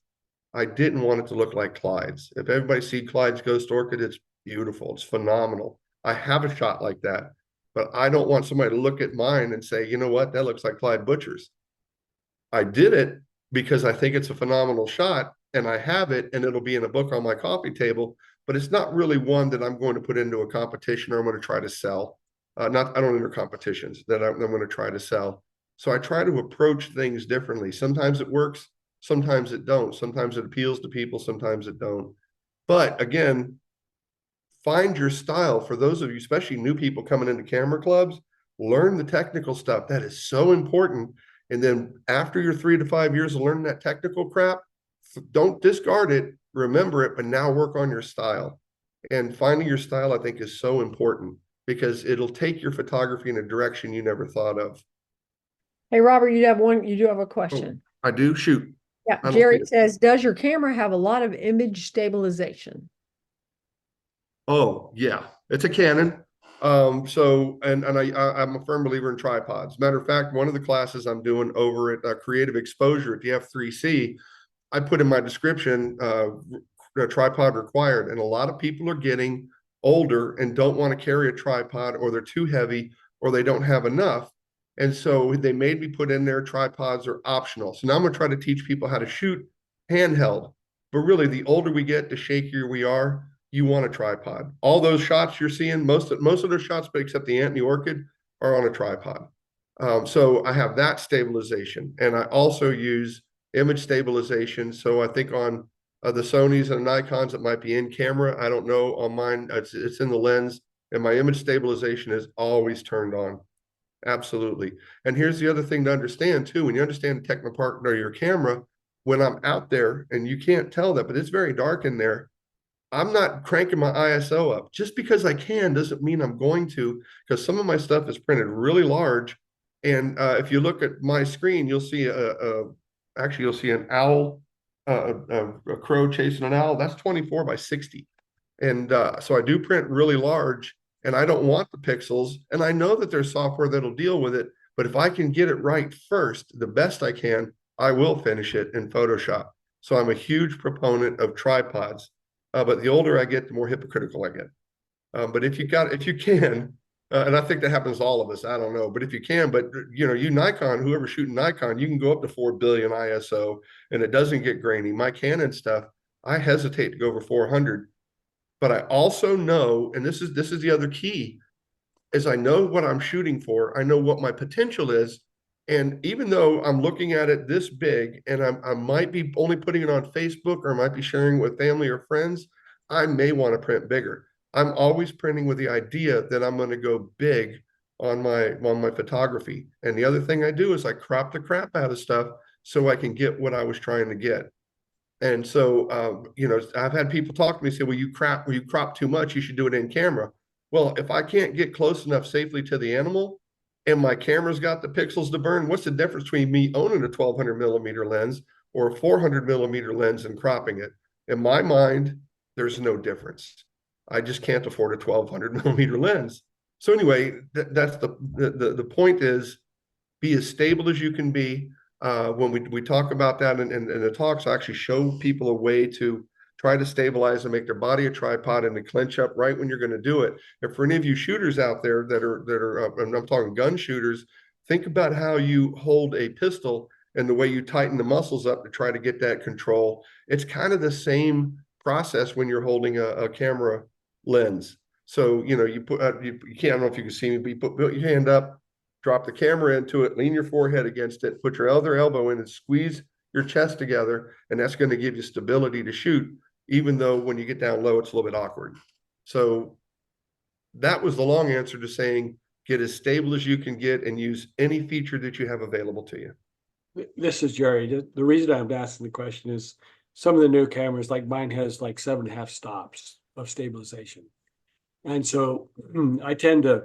I didn't want it to look like Clyde's. If everybody sees Clyde's ghost orchid, it's beautiful. It's phenomenal. I have a shot like that, but I don't want somebody to look at mine and say, you know what, that looks like Clyde Butcher's. I did it because I think it's a phenomenal shot and I have it and it'll be in a book on my coffee table, but it's not really one that I'm going to put into a competition or I'm going to try to sell. I don't enter competitions that I'm going to try to sell. So I try to approach things differently. Sometimes it works, sometimes it don't. Sometimes it appeals to people, sometimes it don't. But again, find your style. For those of you, especially new people coming into camera clubs, learn the technical stuff. That is so important. And then after your 3 to 5 years of learning that technical crap, don't discard it, remember it, but now work on your style. And finding your style, I think, is so important because it'll take your photography in a direction you never thought of. Hey, Robert, you do have a Oh, question. I do? Shoot. Yeah, I don't Jerry see it. says, does your camera have a lot of image stabilization? Oh, yeah. It's a Canon. I'm a firm believer in tripods. Matter of fact, one of the classes I'm doing over at Creative Exposure at the F3C, I put in my description, tripod required. And a lot of people are getting older and don't want to carry a tripod, or they're too heavy, or they don't have enough. And so they made me put in there tripods are optional. So now I'm going to try to teach people how to shoot handheld. But really, the older we get, the shakier we are. You want a tripod. All those shots you're seeing, most of those shots, but except the ant and the orchid, are on a tripod. So I have that stabilization, and I also use image stabilization. So I think on the Sonys and Nikons, it might be in camera. I don't know. On mine, it's in the lens, and my image stabilization is always turned on. Absolutely. And here's the other thing to understand too. When you understand the techno part of your camera, when I'm out there, and you can't tell that, but it's very dark in there, I'm not cranking my ISO up. Just because I can doesn't mean I'm going to, because some of my stuff is printed really large. And if you look at my screen, you'll see actually you'll see an owl, a crow chasing an owl. That's 24 by 60. And so I do print really large, and I don't want the pixels. And I know that there's software that'll deal with it. But if I can get it right first, the best I can, I will finish it in Photoshop. So I'm a huge proponent of tripods. But the older I get, the more hypocritical I get. But if you can, and I think that happens to all of us, I don't know, but if you can, but you Nikon, whoever's shooting Nikon, you can go up to 4 billion ISO and it doesn't get grainy. My Canon stuff, I hesitate to go over 400, but I also know, and this is the other key, is I know what I'm shooting for. I know what my potential is. And even though I'm looking at it this big and I might be only putting it on Facebook or I might be sharing it with family or friends, I may want to print bigger. I'm always printing with the idea that I'm going to go big on my photography. And the other thing I do is I crop the crap out of stuff so I can get what I was trying to get. And so, I've had people talk to me and say, well, you crop too much, you should do it in camera. Well, if I can't get close enough safely to the animal and my camera's got the pixels to burn, what's the difference between me owning a 1200 millimeter lens or a 400 millimeter lens and cropping it? In my mind, there's no difference. I just can't afford a 1200 millimeter lens. So anyway, that's the point is be as stable as you can be. When we talk about that in the talks, I actually show people a way to try to stabilize and make their body a tripod and to clench up right when you're going to do it. And for any of you shooters out there that are and I'm talking gun shooters, think about how you hold a pistol and the way you tighten the muscles up to try to get that control. It's kind of the same process when you're holding a camera lens. So, you put, you can't, I don't know if you can see me, but you put your hand up, drop the camera into it, lean your forehead against it, put your other elbow in and squeeze your chest together. And that's going to give you stability to shoot, even though when you get down low, it's a little bit awkward. So that was the long answer to saying, get as stable as you can get and use any feature that you have available to you. This is Jerry. The reason I'm asking the question is some of the new cameras, like mine has like 7.5 stops of stabilization. And so I tend to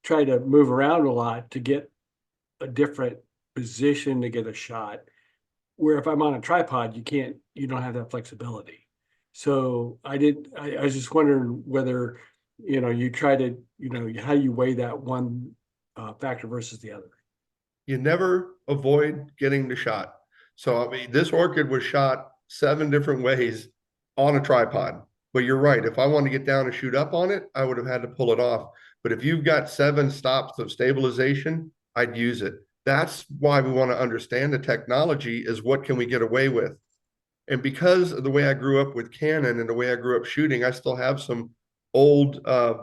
try to move around a lot to get a different position to get a shot. Where if I'm on a tripod, you don't have that flexibility. So I was just wondering whether, you try to, how you weigh that one factor versus the other. You never avoid getting the shot. So, I mean, this orchid was shot 7 different ways on a tripod. But you're right. If I wanted to get down and shoot up on it, I would have had to pull it off. But if you've got 7 stops of stabilization, I'd use it. That's why we want to understand the technology is what can we get away with? And because of the way I grew up with Canon and the way I grew up shooting, I still have some old, I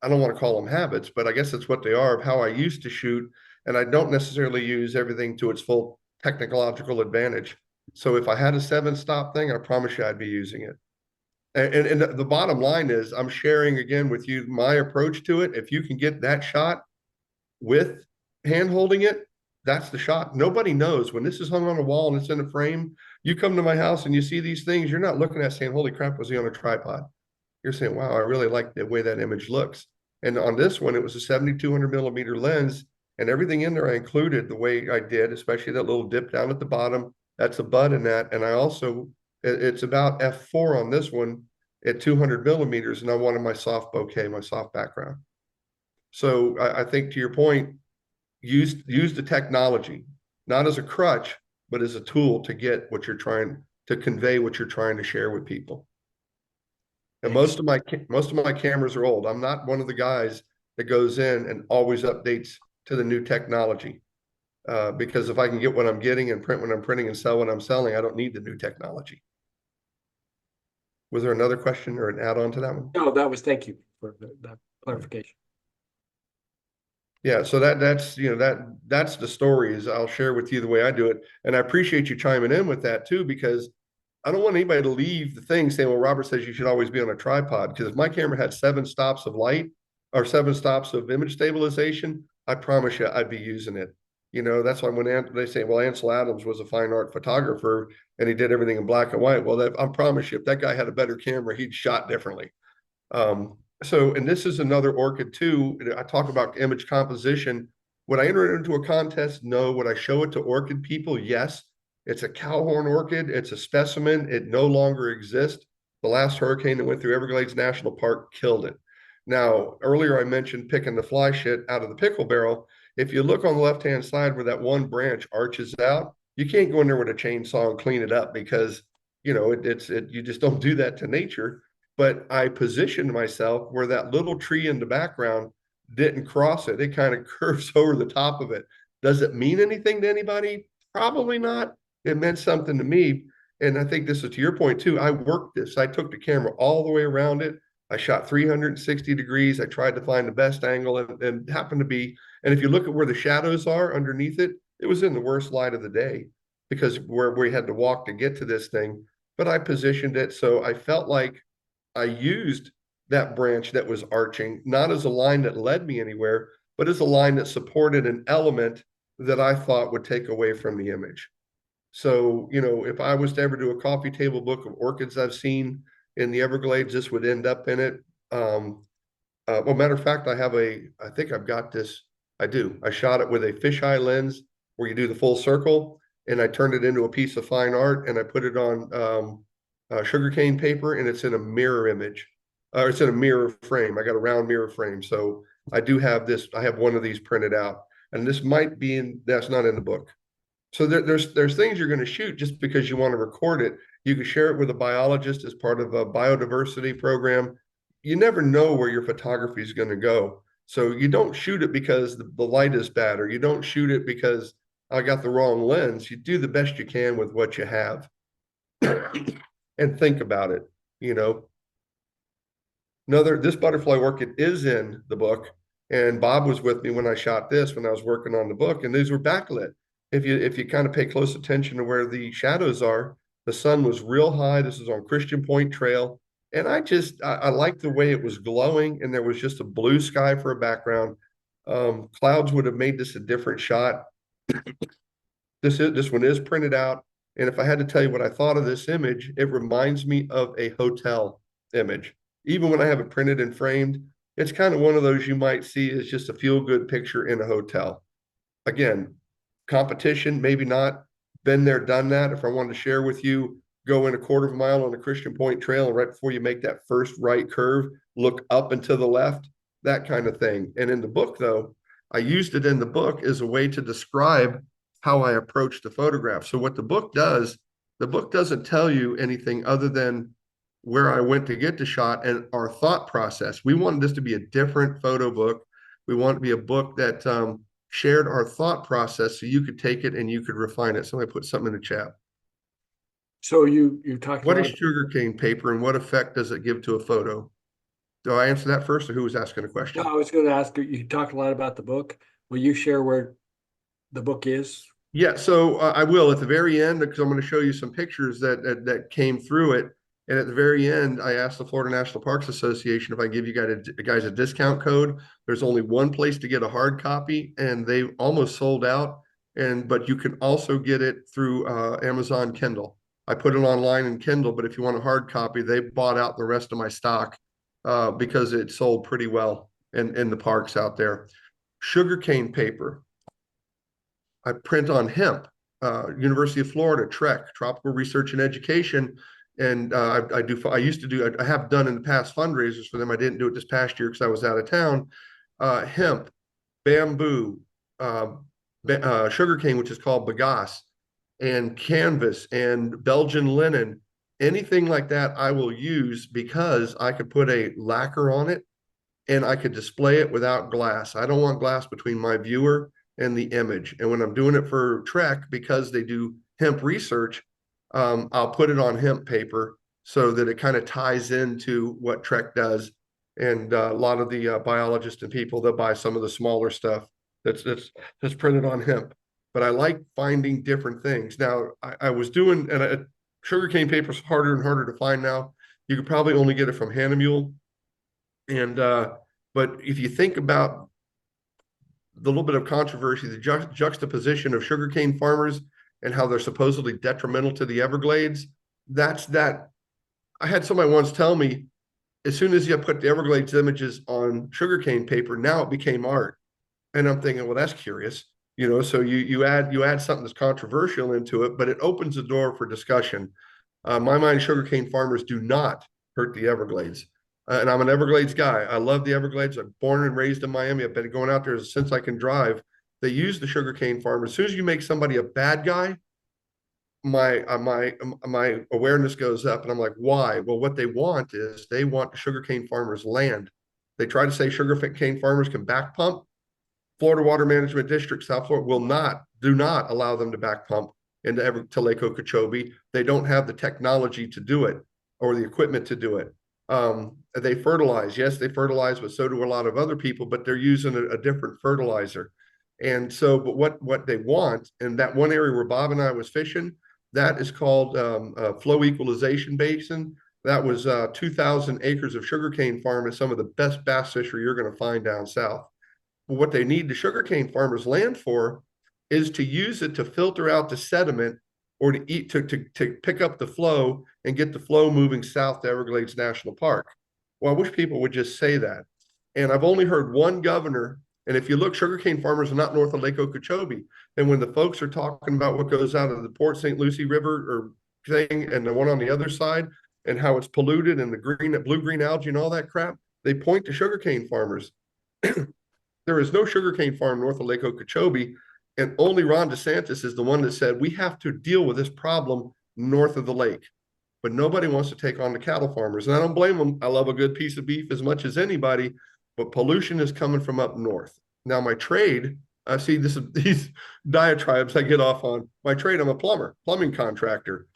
don't want to call them habits, but I guess that's what they are of how I used to shoot. And I don't necessarily use everything to its full technological advantage. So if I had a 7-stop thing, I promise you I'd be using it. And the bottom line is I'm sharing again with you my approach to it. If you can get that shot with hand holding it, that's the shot. Nobody knows when this is hung on a wall and it's in a frame. You come to my house and you see these things, you're not looking at saying, holy crap, was he on a tripod? You're saying, wow, I really like the way that image looks. And on this one, it was a 7200 millimeter lens, and everything in there I included the way I did, especially that little dip down at the bottom. That's a bud in that. And I also, it's about f4 on this one at 200 millimeters, and I wanted my soft bokeh, my soft background. So I think to your point, use the technology, not as a crutch, but as a tool to get what you're trying to convey, what you're trying to share with people. And most of my cameras are old. I'm not one of the guys that goes in and always updates to the new technology. Because if I can get what I'm getting and print what I'm printing and sell what I'm selling, I don't need the new technology. Was there another question or an add-on to that one? No, thank you for that clarification. Yeah, so that's that's the story is I'll share with you the way I do it. And I appreciate you chiming in with that too, because I don't want anybody to leave the thing saying, well, Robert says you should always be on a tripod. Because if my camera had 7 stops of light or 7 stops of image stabilization, I promise you I'd be using it. That's why when they say, well, Ansel Adams was a fine art photographer and he did everything in black and white. Well, I promise you, if that guy had a better camera, he'd shot differently. And this is another orchid too. I talk about image composition. Would I enter it into a contest? No. Would I show it to orchid people? Yes. It's a cowhorn orchid. It's a specimen. It no longer exists. The last hurricane that went through Everglades National Park killed it. Now, earlier I mentioned picking the fly shit out of the pickle barrel. If you look on the left-hand side where that one branch arches out, you can't go in there with a chainsaw and clean it up because you know, you just don't do that to nature. But I positioned myself where that little tree in the background didn't cross it. It kind of curves over the top of it. Does it mean anything to anybody? Probably not. It meant something to me. And I think this is to your point too. I worked this. I took the camera all the way around it. I shot 360 degrees. I tried to find the best angle and happened to be. And if you look at where the shadows are underneath it, it was in the worst light of the day because where we had to walk to get to this thing. But I positioned it so I felt like I used that branch that was arching, not as a line that led me anywhere, but as a line that supported an element that I thought would take away from the image. So, you know, if I was to ever do a coffee table book of orchids I've seen in the Everglades, this would end up in it. Well, matter of fact, I think I've got this. I do. I shot it with a fisheye lens where you do the full circle, and I turned it into a piece of fine art, and I put it on sugarcane paper, and it's in a mirror image. It's in a mirror frame. I got a round mirror frame. So I do have this. I have one of these printed out, and this might be in. That's not in the book. So there's things you're going to shoot just because you want to record it. You can share it with a biologist as part of a biodiversity program. You never know where your photography is going to go. So you don't shoot it because the light is bad, or you don't shoot it because I got the wrong lens. You do the best you can with what you have and think about it. You know, this butterfly orchid is in the book, and Bob was with me when I shot this when I was working on the book, and these were backlit. If you kind of pay close attention to where the shadows are, the sun was real high. This is on Christian Point Trail, and I liked the way it was glowing, and there was just a blue sky for a background. Clouds would have made this a different shot. This one is printed out, and if I had to tell you what I thought of this image, it reminds me of a hotel image. Even when I have it printed and framed, it's kind of one of those you might see as just a feel-good picture in a hotel. Again, competition, maybe not. Been there, done that. If I wanted to share with you, go in a quarter of a mile on the Christian Point Trail, and right before you make that first right curve, look up and to the left, that kind of thing. And in the book, though, I used it in the book as a way to describe how I approach the photograph. So what the book does, the book doesn't tell you anything other than where I went to get the shot and our thought process. We wanted this to be a different photo book. We want it to be a book that shared our thought process so you could take it and you could refine it. Somebody put something in the chat. So you talked What about is sugarcane paper and what effect does it give to a photo? Do I answer that first, or who was asking a question? No, I was going to ask you talked a lot about the book. Will you share where the book is? Yeah, so I will at the very end, because I'm going to show you some pictures that came through it. And at the very end, I asked the Florida National Parks Association if I give you guys a discount code. There's only one place to get a hard copy, and they almost sold out. But you can also get it through Amazon Kindle. I put it online in Kindle, but if you want a hard copy, they bought out the rest of my stock because it sold pretty well in the parks out there. Sugarcane paper. I print on hemp, University of Florida, TREC, Tropical Research and Education. And I used to do, I have done in the past fundraisers for them. I didn't do it this past year because I was out of town. Hemp, bamboo, sugarcane, which is called bagasse, and canvas and Belgian linen, anything like that I will use because I could put a lacquer on it and I could display it without glass. I don't want glass between my viewer and the image. And when I'm doing it for TREC, because they do hemp research, I'll put it on hemp paper so that it kind of ties into what TREC does. And a lot of the biologists and people, they'll buy some of the smaller stuff that's printed on hemp. But I like finding different things. Now, I was doing, and sugarcane paper is harder and harder to find now. You could probably only get it from Hahnemühle. And but if you think about the little bit of controversy, the juxtaposition of sugarcane farmers and how they're supposedly detrimental to the Everglades, that's that. I had somebody once tell me, as soon as you put the Everglades images on sugarcane paper, now it became art. And I'm thinking, well, that's curious, you know. So you add something that's controversial into it, but it opens the door for discussion. My mind, sugarcane farmers do not hurt the Everglades. And I'm an Everglades guy. I love the Everglades. I'm born and raised in Miami. I've been going out there since I can drive. They use the sugarcane farmers. As soon as you make somebody a bad guy, my awareness goes up, and I'm like, why? Well, what they want is they want sugarcane farmers' land. They try to say sugarcane farmers can back pump. Florida Water Management District, South Florida, do not allow them to back pump to Lake Okeechobee. They don't have the technology to do it or the equipment to do it. They fertilize. Yes, they fertilize, but so do a lot of other people, but they're using a different fertilizer. And so, but what they want, and that one area where Bob and I was fishing, that is called flow equalization basin. That was 2,000 acres of sugarcane farm, and some of the best bass fishery you're going to find down south. But what they need the sugarcane farmers' land for is to use it to filter out the sediment or to pick up the flow and get the flow moving south to Everglades National Park. Well, I wish people would just say that. And I've only heard one governor, and if you look, sugarcane farmers are not north of Lake Okeechobee. And when the folks are talking about what goes out of the Port St. Lucie River or thing, and the one on the other side, and how it's polluted and the blue-green algae and all that crap, they point to sugarcane farmers. There is no sugarcane farm north of Lake Okeechobee, and only Ron DeSantis is the one that said we have to deal with this problem north of the lake. But nobody wants to take on the cattle farmers, and I don't blame them. I love a good piece of beef as much as anybody, but pollution is coming from up north. Now, my trade, I see these diatribes I get off on. My trade, I'm a plumbing contractor.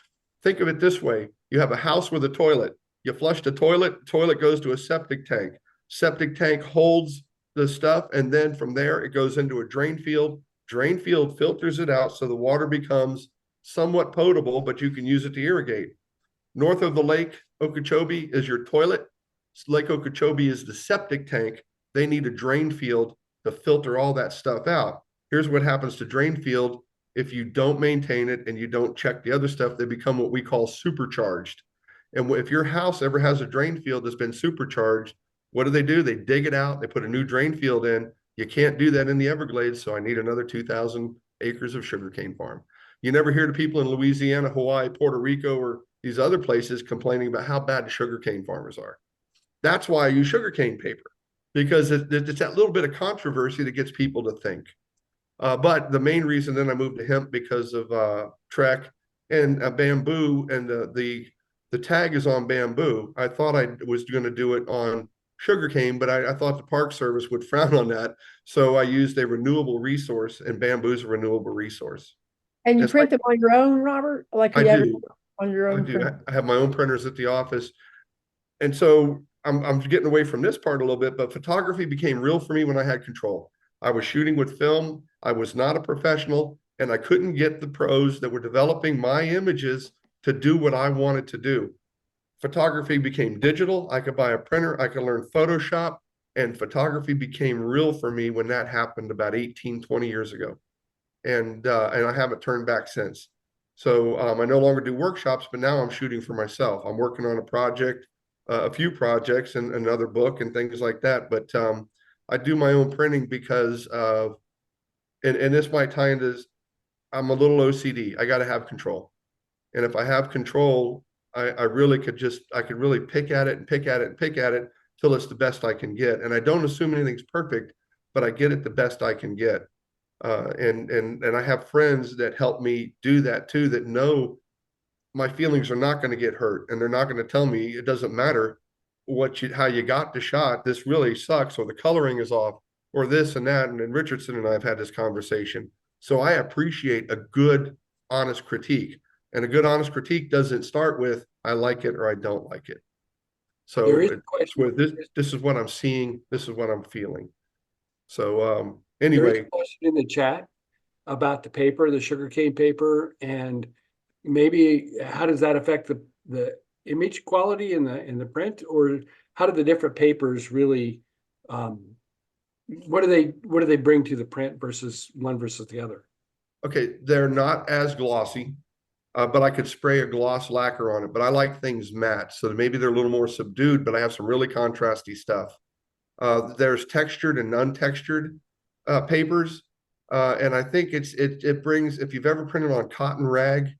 Think of it this way: you have a house with a toilet. You flush the toilet goes to a septic tank. Septic tank holds the stuff, and then from there it goes into a drain field. Drain field filters it out so the water becomes somewhat potable, but you can use it to irrigate. North of the Lake Okeechobee is your toilet. Lake Okeechobee is the septic tank. They need a drain field to filter all that stuff out. Here's what happens to drain field. If you don't maintain it and you don't check the other stuff, they become what we call supercharged. And if your house ever has a drain field that's been supercharged, what do? They dig it out. They put a new drain field in. You can't do that in the Everglades, so I need another 2,000 acres of sugarcane farm. You never hear the people in Louisiana, Hawaii, Puerto Rico, or these other places complaining about how bad the sugarcane farmers are. That's why I use sugarcane paper, because it's that little bit of controversy that gets people to think. But the main reason then I moved to hemp because of Trek and bamboo, and the tag is on bamboo. I thought I was going to do it on sugarcane, but I thought the Park Service would frown on that. So I used a renewable resource, and bamboo is a renewable resource. And you print them on your own, Robert? Like you have on your own? I do. I have my own printers at the office. And so I'm getting away from this part a little bit, but photography became real for me when I had control. I was shooting with film. I was not a professional, and I couldn't get the pros that were developing my images to do what I wanted to do. Photography became digital. I could buy a printer. I could learn Photoshop, and photography became real for me when that happened about 18, 20 years ago. And I haven't turned back since. So I no longer do workshops, but now I'm shooting for myself. I'm working on a project, a few projects, and another book and things like that. But I do my own printing because of, and this might tie into this, I'm a little OCD. I got to have control. And if I have control, I really I could really pick at it and pick at it and pick at it till it's the best I can get. And I don't assume anything's perfect, but I get it the best I can get. And I have friends that help me do that too, that know my feelings are not going to get hurt, and they're not going to tell me it doesn't matter how you got the shot. This really sucks, or the coloring is off, or this and that. And Richardson and I have had this conversation. So I appreciate a good, honest critique. And a good, honest critique doesn't start with I like it or I don't like it. So this is what I'm seeing. This is what I'm feeling. So anyway, there is a question in the chat about the paper, the sugarcane paper, and maybe how does that affect the image quality in the print, or how do the different papers really what do they bring to the print versus one versus the other? Okay, they're not as glossy, but I could spray a gloss lacquer on it. But I like things matte, so maybe they're a little more subdued, but I have some really contrasty stuff. There's textured and untextured papers, and I think it brings, if you've ever printed on cotton rag,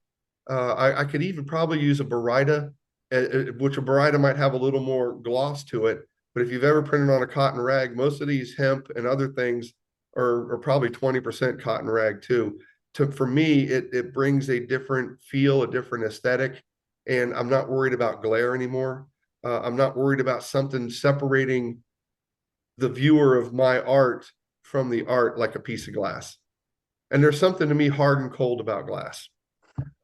I could even probably use a Barita, which a Barita might have a little more gloss to it. But if you've ever printed on a cotton rag, most of these hemp and other things are probably 20% cotton rag too. for me, it brings a different feel, a different aesthetic, and I'm not worried about glare anymore. I'm not worried about something separating the viewer of my art from the art like a piece of glass. And there's something to me hard and cold about glass.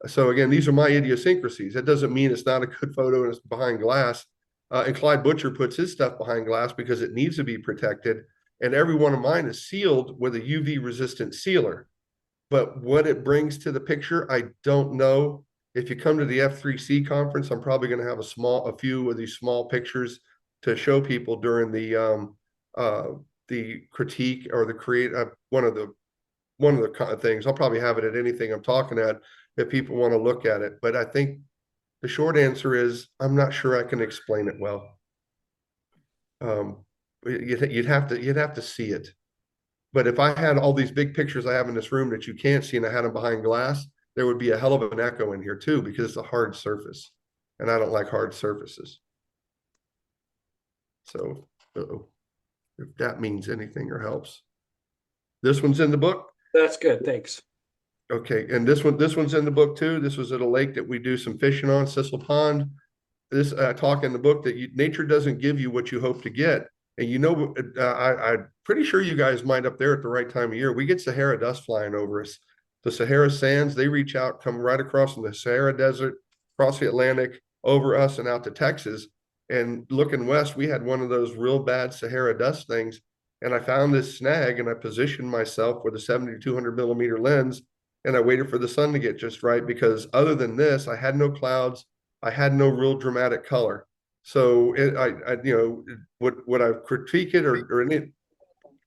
So again, these are my idiosyncrasies. That doesn't mean it's not a good photo and it's behind glass. And Clyde Butcher puts his stuff behind glass because it needs to be protected. And every one of mine is sealed with a UV resistant sealer. But what it brings to the picture, I don't know. If you come to the F3C conference, I'm probably going to have a few of these small pictures to show people during the critique or the create one of the things. I'll probably have it at anything I'm talking at if people want to look at it. But I think the short answer is I'm not sure I can explain it well. You'd have to see it. But if I had all these big pictures I have in this room that you can't see and I had them behind glass, there would be a hell of an echo in here too, because it's a hard surface. And I don't like hard surfaces. So if that means anything or helps. This one's in the book. That's good, thanks. Okay, and this one's in the book too. This was at a lake that we do some fishing on, Sissel Pond. This talk in the book that nature doesn't give you what you hope to get. And I'm pretty sure you guys might up there at the right time of year. We get Sahara dust flying over us. The Sahara sands, they reach out, come right across from the Sahara Desert, across the Atlantic, over us and out to Texas. And looking west, we had one of those real bad Sahara dust things. And I found this snag and I positioned myself with a 7200 millimeter lens. And I waited for the sun to get just right because other than this, I had no clouds. I had no real dramatic color. So would I critique it or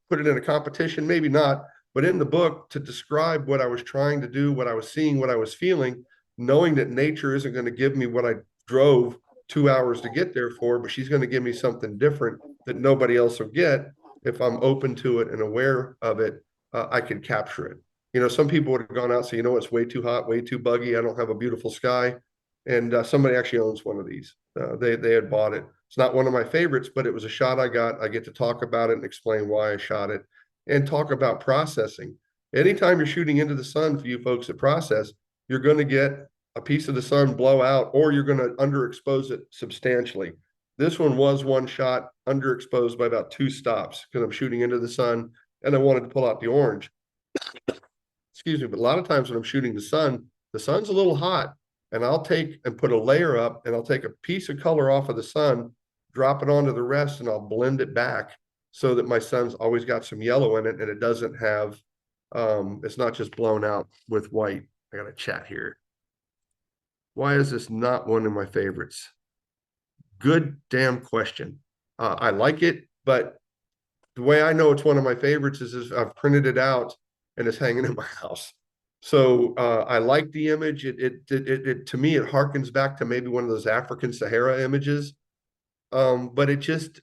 put it in a competition? Maybe not. But in the book, to describe what I was trying to do, what I was seeing, what I was feeling, knowing that nature isn't going to give me what I drove 2 hours to get there for, but she's going to give me something different that nobody else will get. If I'm open to it and aware of it, I can capture it. Some people would have gone out and say, it's way too hot, way too buggy. I don't have a beautiful sky. And somebody actually owns one of these. They had bought it. It's not one of my favorites, but it was a shot I got. I get to talk about it and explain why I shot it and talk about processing. Anytime you're shooting into the sun for you folks that process, you're going to get a piece of the sun blow out or you're going to underexpose it substantially. This one was one shot underexposed by about 2 stops because I'm shooting into the sun and I wanted to pull out the orange. Excuse me, but a lot of times when I'm shooting the sun's a little hot. And I'll take and put a layer up and I'll take a piece of color off of the sun, drop it onto the rest, and I'll blend it back so that my sun's always got some yellow in it and it doesn't have, it's not just blown out with white. I got a chat here. Why is this not one of my favorites? Good damn question. I like it, but the way I know it's one of my favorites is I've printed it out and it's hanging in my house. So I like the image. It to me, it harkens back to maybe one of those African Sahara images. But it just,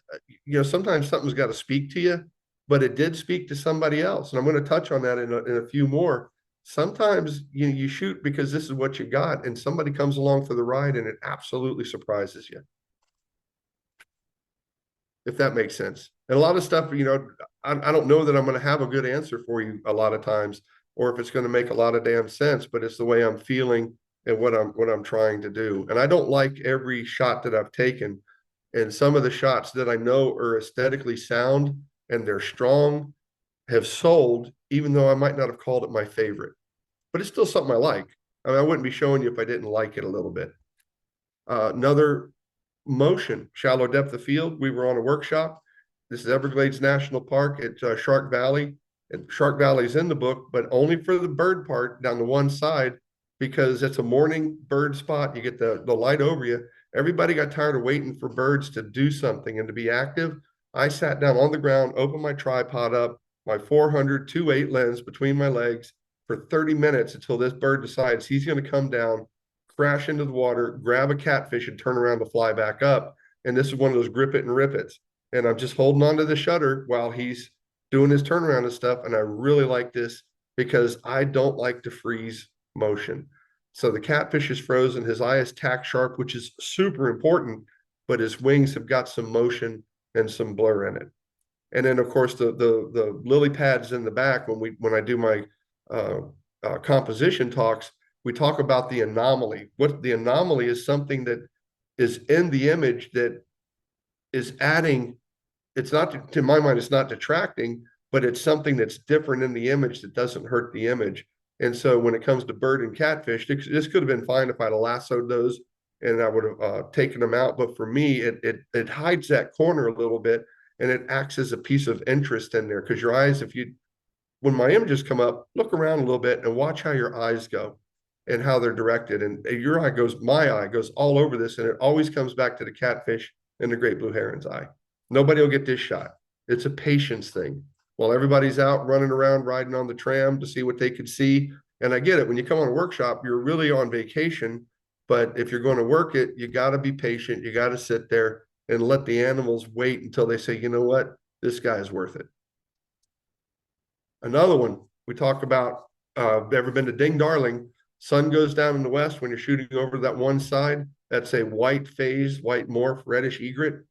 sometimes something's got to speak to you, but it did speak to somebody else. And I'm going to touch on that in a few more. Sometimes you shoot because this is what you got and somebody comes along for the ride and it absolutely surprises you. If that makes sense. And a lot of stuff, I don't know that I'm going to have a good answer for you a lot of times, or if it's going to make a lot of damn sense, but it's the way I'm feeling and what I'm trying to do. And I don't like every shot that I've taken. And some of the shots that I know are aesthetically sound and they're strong have sold, even though I might not have called it my favorite. But it's still something I like. I mean, I wouldn't be showing you if I didn't like it a little bit. Another motion, shallow depth of field. We were on a workshop. This is Everglades National Park at Shark Valley. And Shark Valley is in the book, but only for the bird part down the one side because it's a morning bird spot. You get the light over you. Everybody got tired of waiting for birds to do something and to be active. I sat down on the ground, opened my tripod up, my 400 2.8 lens between my legs for 30 minutes until this bird decides he's going to come down, crash into the water, grab a catfish and turn around to fly back up. And this is one of those grip it and rip it's. And I'm just holding onto the shutter while he's doing his turnaround and stuff. And I really like this because I don't like to freeze motion. So the catfish is frozen. His eye is tack sharp, which is super important, but his wings have got some motion and some blur in it. And then of course the lily pads in the back when I do my composition talks, we talk about the anomaly. What the anomaly is, something that is in the image that is adding, it's not, to my mind, it's not detracting, but it's something that's different in the image that doesn't hurt the image. And so when it comes to bird and catfish, this could have been fine if I'd have lassoed those and I would have taken them out. But for me, it hides that corner a little bit, and it acts as a piece of interest in there. Because your eyes, when my images come up, look around a little bit and watch how your eyes go and how they're directed. And my eye goes all over this, and it always comes back to the catfish and the great blue heron's eye. Nobody will get this shot. It's a patience thing. While everybody's out running around, riding on the tram to see what they could see. And I get it. When you come on a workshop, you're really on vacation. But if you're going to work it, you got to be patient. You got to sit there and let the animals wait until they say, you know what, this guy is worth it. Another one we talk about, ever been to Ding Darling? Sun goes down in the west when you're shooting over that one side. That's a white phase, white morph, reddish egret.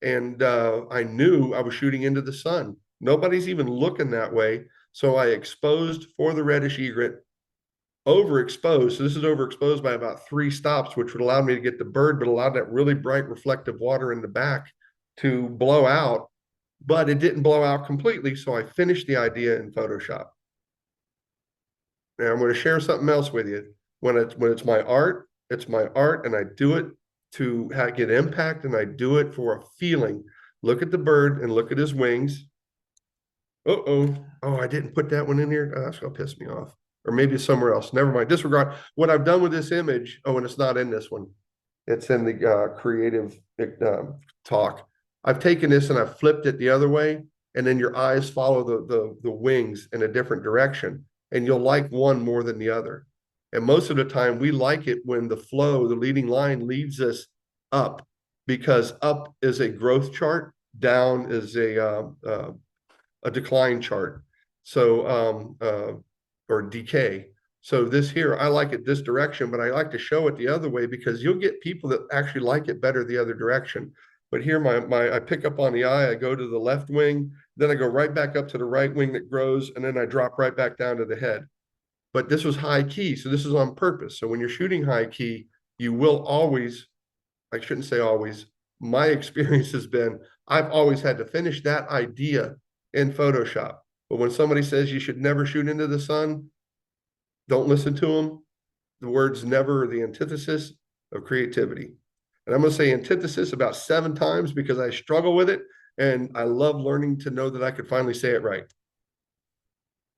And I knew I was shooting into the sun. Nobody's even looking that way. So I exposed for the reddish egret, overexposed. So this is overexposed by about 3 stops, which would allow me to get the bird, but allowed that really bright reflective water in the back to blow out. But it didn't blow out completely. So I finished the idea in Photoshop. Now I'm going to share something else with you. When it's my art, it's my art, and I do it to get impact, and I do it for a feeling. Look at the bird and look at his wings. Oh, I didn't put that one in here. Oh, that's gonna piss me off. Or maybe it's somewhere else. Never mind. Disregard. What I've done with this image. Oh, and it's not in this one. It's in the creative talk. I've taken this and I've flipped it the other way, and then your eyes follow the wings in a different direction, and you'll like one more than the other. And most of the time, we like it when the flow, the leading line, leads us up, because up is a growth chart, down is a decline chart. So or decay. So this here, I like it this direction, but I like to show it the other way because you'll get people that actually like it better the other direction. But here I pick up on the eye, I go to the left wing, then I go right back up to the right wing that grows, and then I drop right back down to the head. But this was high key, so this is on purpose. So when you're shooting high key, you will always, I shouldn't say always, my experience has been, I've always had to finish that idea in Photoshop. But when somebody says you should never shoot into the sun, don't listen to them. The words never are the antithesis of creativity. And I'm going to say antithesis about 7 times because I struggle with it. And I love learning to know that I could finally say it right.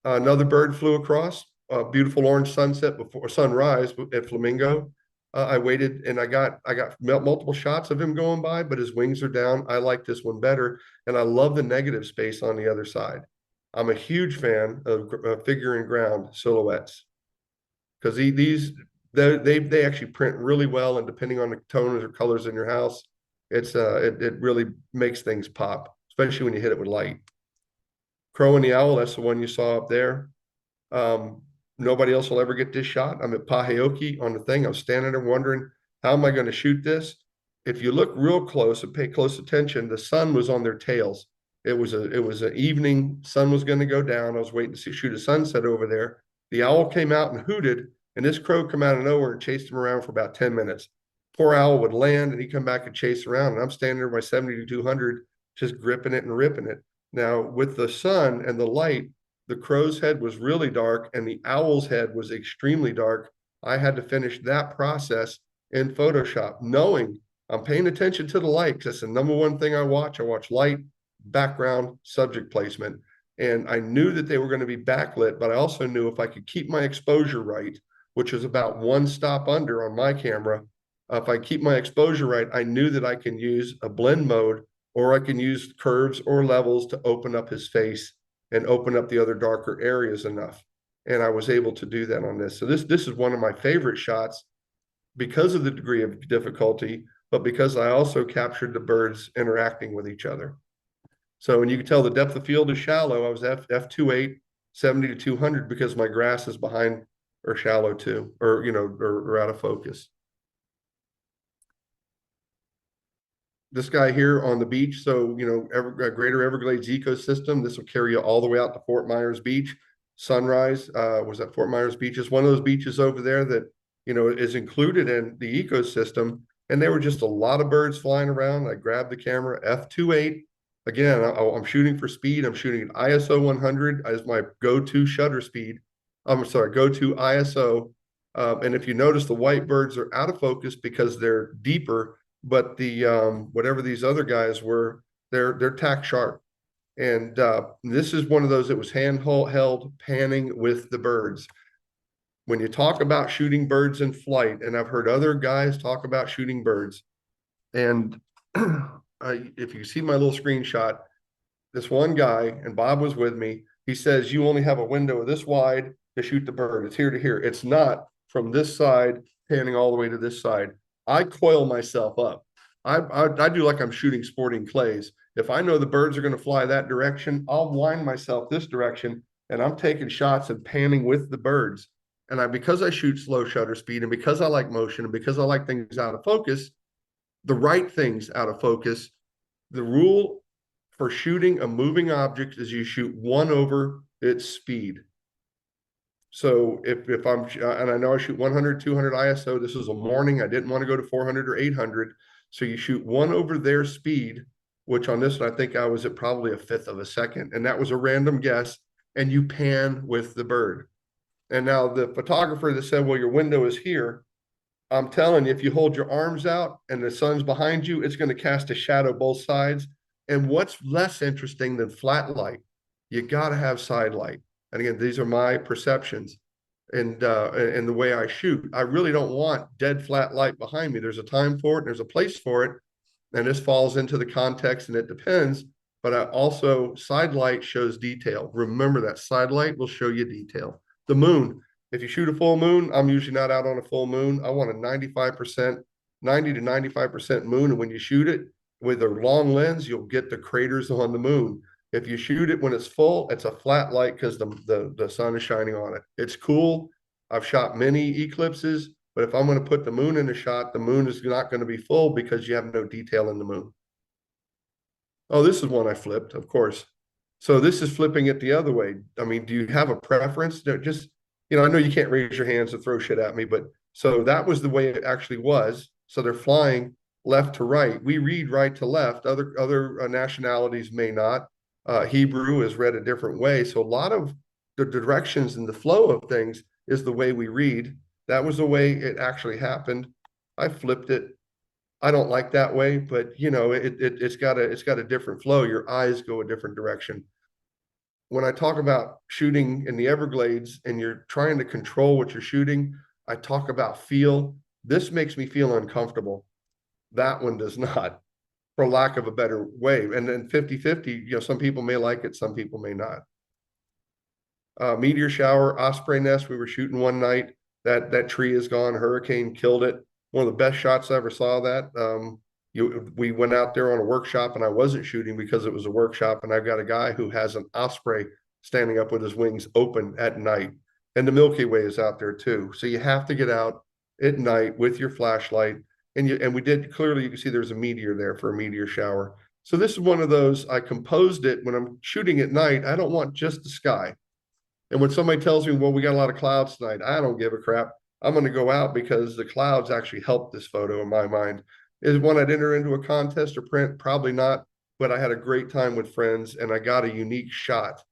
Another bird flew across, a beautiful orange sunset before sunrise at Flamingo. I waited and I got multiple shots of him going by, but his wings are down. I like this one better. And I love the negative space on the other side. I'm a huge fan of figure and ground silhouettes because they actually print really well, and depending on the tones or colors in your house, it really makes things pop, especially when you hit it with light. Crow and the Owl, that's the one you saw up there. Nobody else will ever get this shot. I'm at Paheoki on the thing. I'm standing there wondering, how am I going to shoot this? If you look real close and pay close attention, the sun was on their tails. It was an evening, sun was going to go down. I was waiting to shoot a sunset over there. The owl came out and hooted, and this crow come out of nowhere and chased him around for about 10 minutes. Poor owl would land and he'd come back and chase around, and I'm standing there by 70 to 200, just gripping it and ripping it. Now, with the sun and the light, the crow's head was really dark and the owl's head was extremely dark. I had to finish that process in Photoshop, knowing I'm paying attention to the light. That's the number one thing I watch. I watch light, background, subject placement. And I knew that they were going to be backlit, but I also knew if I could keep my exposure right, which was about 1 stop under on my camera, if I keep my exposure right, I knew that I can use a blend mode, or I can use curves or levels to open up his face and open up the other darker areas enough. And I was able to do that on this. So this is one of my favorite shots because of the degree of difficulty, but because I also captured the birds interacting with each other. So, and you can tell the depth of field is shallow. I was f2.8, 70 to 200 because my grass is behind or shallow too, or, or out of focus. This guy here on the beach. So, greater Everglades ecosystem, this will carry you all the way out to Fort Myers Beach. Sunrise, was at Fort Myers Beach. It's one of those beaches over there that, is included in the ecosystem. And there were just a lot of birds flying around. I grabbed the camera, f2.8. Again, I'm shooting for speed. I'm shooting at ISO 100 as my go-to shutter speed. I'm sorry, go-to ISO. And if you notice, the white birds are out of focus because they're deeper, but the whatever these other guys were, they're tack sharp. And this is one of those that was handheld panning with the birds. When you talk about shooting birds in flight, and I've heard other guys talk about shooting birds, and if you see my little screenshot, this one guy, and Bob was with me, he says, you only have a window this wide to shoot the bird. It's here to here. It's not from this side, panning all the way to this side. I coil myself up. I do like I'm shooting sporting clays. If I know the birds are going to fly that direction, I'll wind myself this direction, and I'm taking shots and panning with the birds. And because I shoot slow shutter speed, and because I like motion, and because I like things out of focus, the right things out of focus, the rule for shooting a moving object is you shoot 1 over its speed. So if I'm, and I know I shoot 100, 200 ISO, this is a morning, I didn't want to go to 400 or 800. So you shoot 1 over their speed, which on this one, I think I was at probably 1/5 of a second. And that was a random guess. And you pan with the bird. And now the photographer that said, well, your window is here. I'm telling you, if you hold your arms out and the sun's behind you, it's going to cast a shadow both sides. And what's less interesting than flat light? You got to have side light. And again, these are my perceptions and the way I shoot. I really don't want dead flat light behind me. There's a time for it, and there's a place for it. And this falls into the context, and it depends. But I also, side light shows detail. Remember that side light will show you detail. The moon, if you shoot a full moon, I'm usually not out on a full moon. I want a 95%, 90 to 95% moon. And when you shoot it with a long lens, you'll get the craters on the moon. If you shoot it when it's full, it's a flat light because the sun is shining on it. It's cool. I've shot many eclipses, but if I'm going to put the moon in a shot, the moon is not going to be full because you have no detail in the moon. Oh, this is one I flipped, of course. So this is flipping it the other way. I mean, do you have a preference? Just, I know you can't raise your hands to throw shit at me, but so that was the way it actually was. So they're flying left to right. We read right to left. Other nationalities may not. Hebrew is read a different way. So a lot of the directions and the flow of things is the way we read. That was the way it actually happened. I flipped it. I don't like that way, but it's got a different flow. Your eyes go a different direction. When I talk about shooting in the Everglades and you're trying to control what you're shooting, I talk about feel. This makes me feel uncomfortable. That one does not, for lack of a better way. And then 50-50, some people may like it, some people may not. Meteor shower, osprey nest, we were shooting one night. That tree is gone, hurricane killed it. One of the best shots I ever saw that. We went out there on a workshop, and I wasn't shooting because it was a workshop, and I've got a guy who has an osprey standing up with his wings open at night. And the Milky Way is out there too. So you have to get out at night with your flashlight. And we did, clearly you can see there's a meteor there for a meteor shower. So this is one of those, I composed it when I'm shooting at night. I don't want just the sky. And when somebody tells me, well, we got a lot of clouds tonight, I don't give a crap. I'm going to go out because the clouds actually help this photo in my mind. Is one I'd enter into a contest or print? Probably not, but I had a great time with friends, and I got a unique shot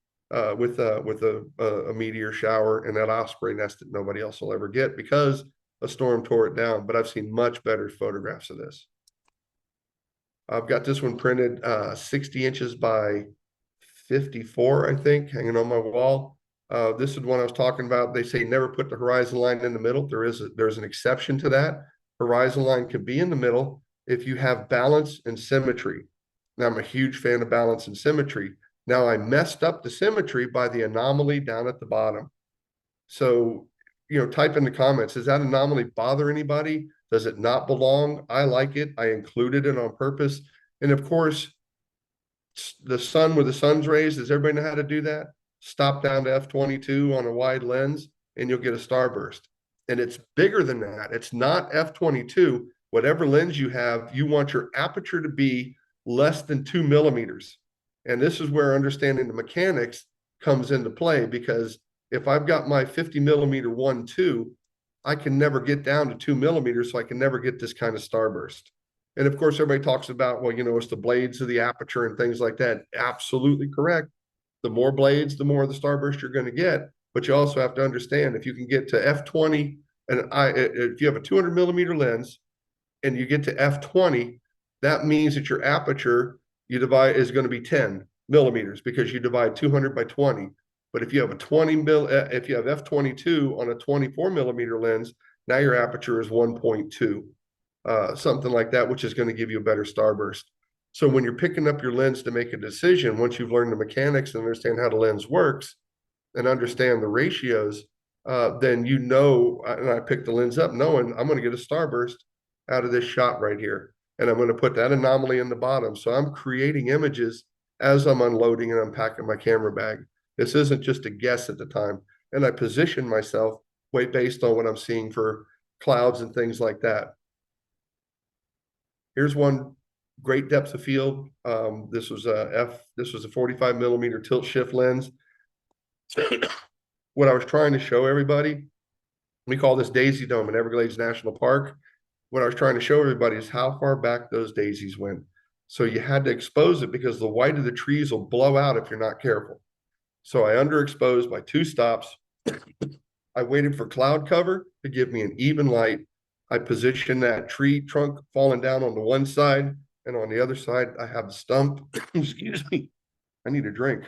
with a meteor shower and that osprey nest that nobody else will ever get because a storm tore it down. But I've seen much better photographs of this. I've got this one printed 60 inches by 54, I think, hanging on my wall. This is one I was talking about. They say never put the horizon line in the middle. There's an exception to that. Horizon line can be in the middle if you have balance and symmetry. Now, I'm a huge fan of balance and symmetry. Now, I messed up the symmetry by the anomaly down at the bottom. So, type in the comments, does that anomaly bother anybody? Does it not belong? I like it. I included it on purpose. And of course, the sun where the sun's rays, does everybody know how to do that? Stop down to f22 on a wide lens and you'll get a starburst. And it's bigger than that. It's not f22. Whatever lens you have, you want your aperture to be less than 2 millimeters. And this is where understanding the mechanics comes into play, because If I've got my 50 millimeter 1.2, I can never get down to 2 millimeters, so I can never get this kind of starburst. And of course, everybody talks about, well, it's the blades of the aperture and things like that. Absolutely correct. The more blades, the more of the starburst you're going to get. But you also have to understand, if you can get to f20, and if you have a 200 millimeter lens and you get to f20, that means that your aperture you divide is going to be 10 millimeters, because you divide 200 by 20. But if you have if you have f22 on a 24 millimeter lens, now your aperture is 1.2, something like that, which is going to give you a better starburst. So when you're picking up your lens to make a decision, once you've learned the mechanics and understand how the lens works and understand the ratios, then and I picked the lens up knowing I'm going to get a starburst out of this shot right here. And I'm going to put that anomaly in the bottom. So I'm creating images as I'm unloading and unpacking my camera bag. This isn't just a guess at the time. And I position myself based on what I'm seeing for clouds and things like that. Here's one great depth of field. This was a 45 millimeter tilt shift lens. What I was trying to show everybody, we call this Daisy Dome in Everglades National Park. What I was trying to show everybody is how far back those daisies went. So you had to expose it, because the white of the trees will blow out if you're not careful. So I underexposed by 2 stops. I waited for cloud cover to give me an even light. I positioned that tree trunk falling down on the one side, and on the other side, I have the stump. Excuse me. I need a drink.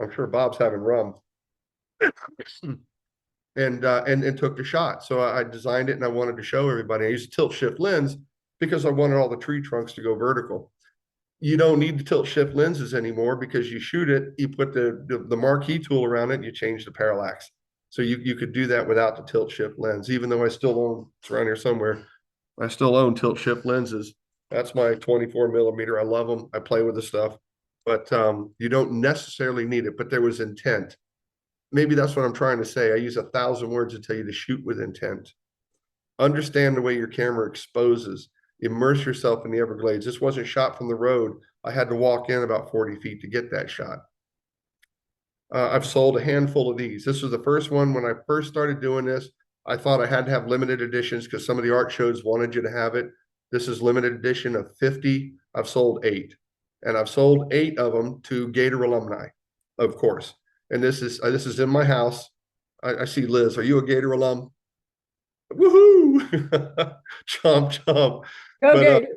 I'm sure Bob's having rum. And took the shot. So I designed it, and I wanted to show everybody. I used a tilt shift lens because I wanted all the tree trunks to go vertical. You don't need the tilt shift lenses anymore, because you shoot it, you put the marquee tool around it, and you change the parallax. So you could do that without the tilt shift lens, even though I still own, it's around here somewhere, I still own tilt shift lenses. That's my 24 millimeter. I love them. I play with the stuff, but you don't necessarily need it, but there was intent. Maybe that's what I'm trying to say. I use 1,000 words to tell you to shoot with intent. Understand the way your camera exposes. Immerse yourself in the Everglades. This wasn't shot from the road. I had to walk in about 40 feet to get that shot. I've sold a handful of these. This was the first one. When I first started doing this, I thought I had to have limited editions because some of the art shows wanted you to have it. This is limited edition of 50. I've sold 8. And I've sold 8 of them to Gator alumni, of course. And this is in my house. I see Liz. Are you a Gator alum? Woohoo! Chomp chomp. Go But Gators.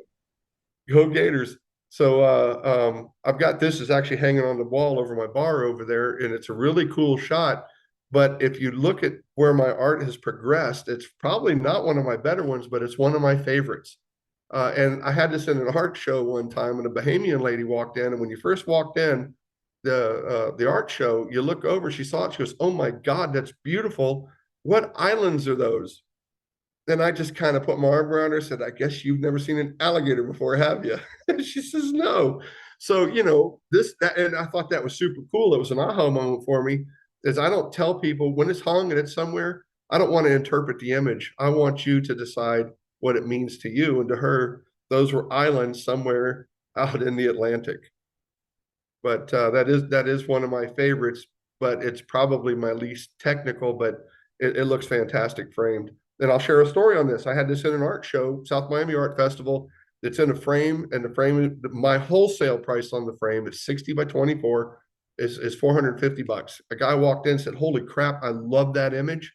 Go Gators. So I've got this is actually hanging on the wall over my bar over there, and it's a really cool shot. But if you look at where my art has progressed, it's probably not one of my better ones, but it's one of my favorites. And I had this in an art show one time, and a Bahamian lady walked in, and when you first walked in the art show, you look over, she saw it, she goes, "Oh my God, that's beautiful. What islands are those?" Then I just kind of put my arm around her and said, "I guess you've never seen an alligator before, have you?" She says, "No." So, and I thought that was super cool. It was an aha moment for me, is I don't tell people when it's hung and it's somewhere, I don't want to interpret the image. I want you to decide what it means to you. And to her, those were islands somewhere out in the Atlantic. But that is one of my favorites, but it's probably my least technical, but it looks fantastic framed. And I'll share a story on this. I had this in an art show, South Miami Art Festival. It's in a frame, and the frame, my wholesale price on the frame is 60 by 24, is $450. A guy walked in and said, "Holy crap, I love that image."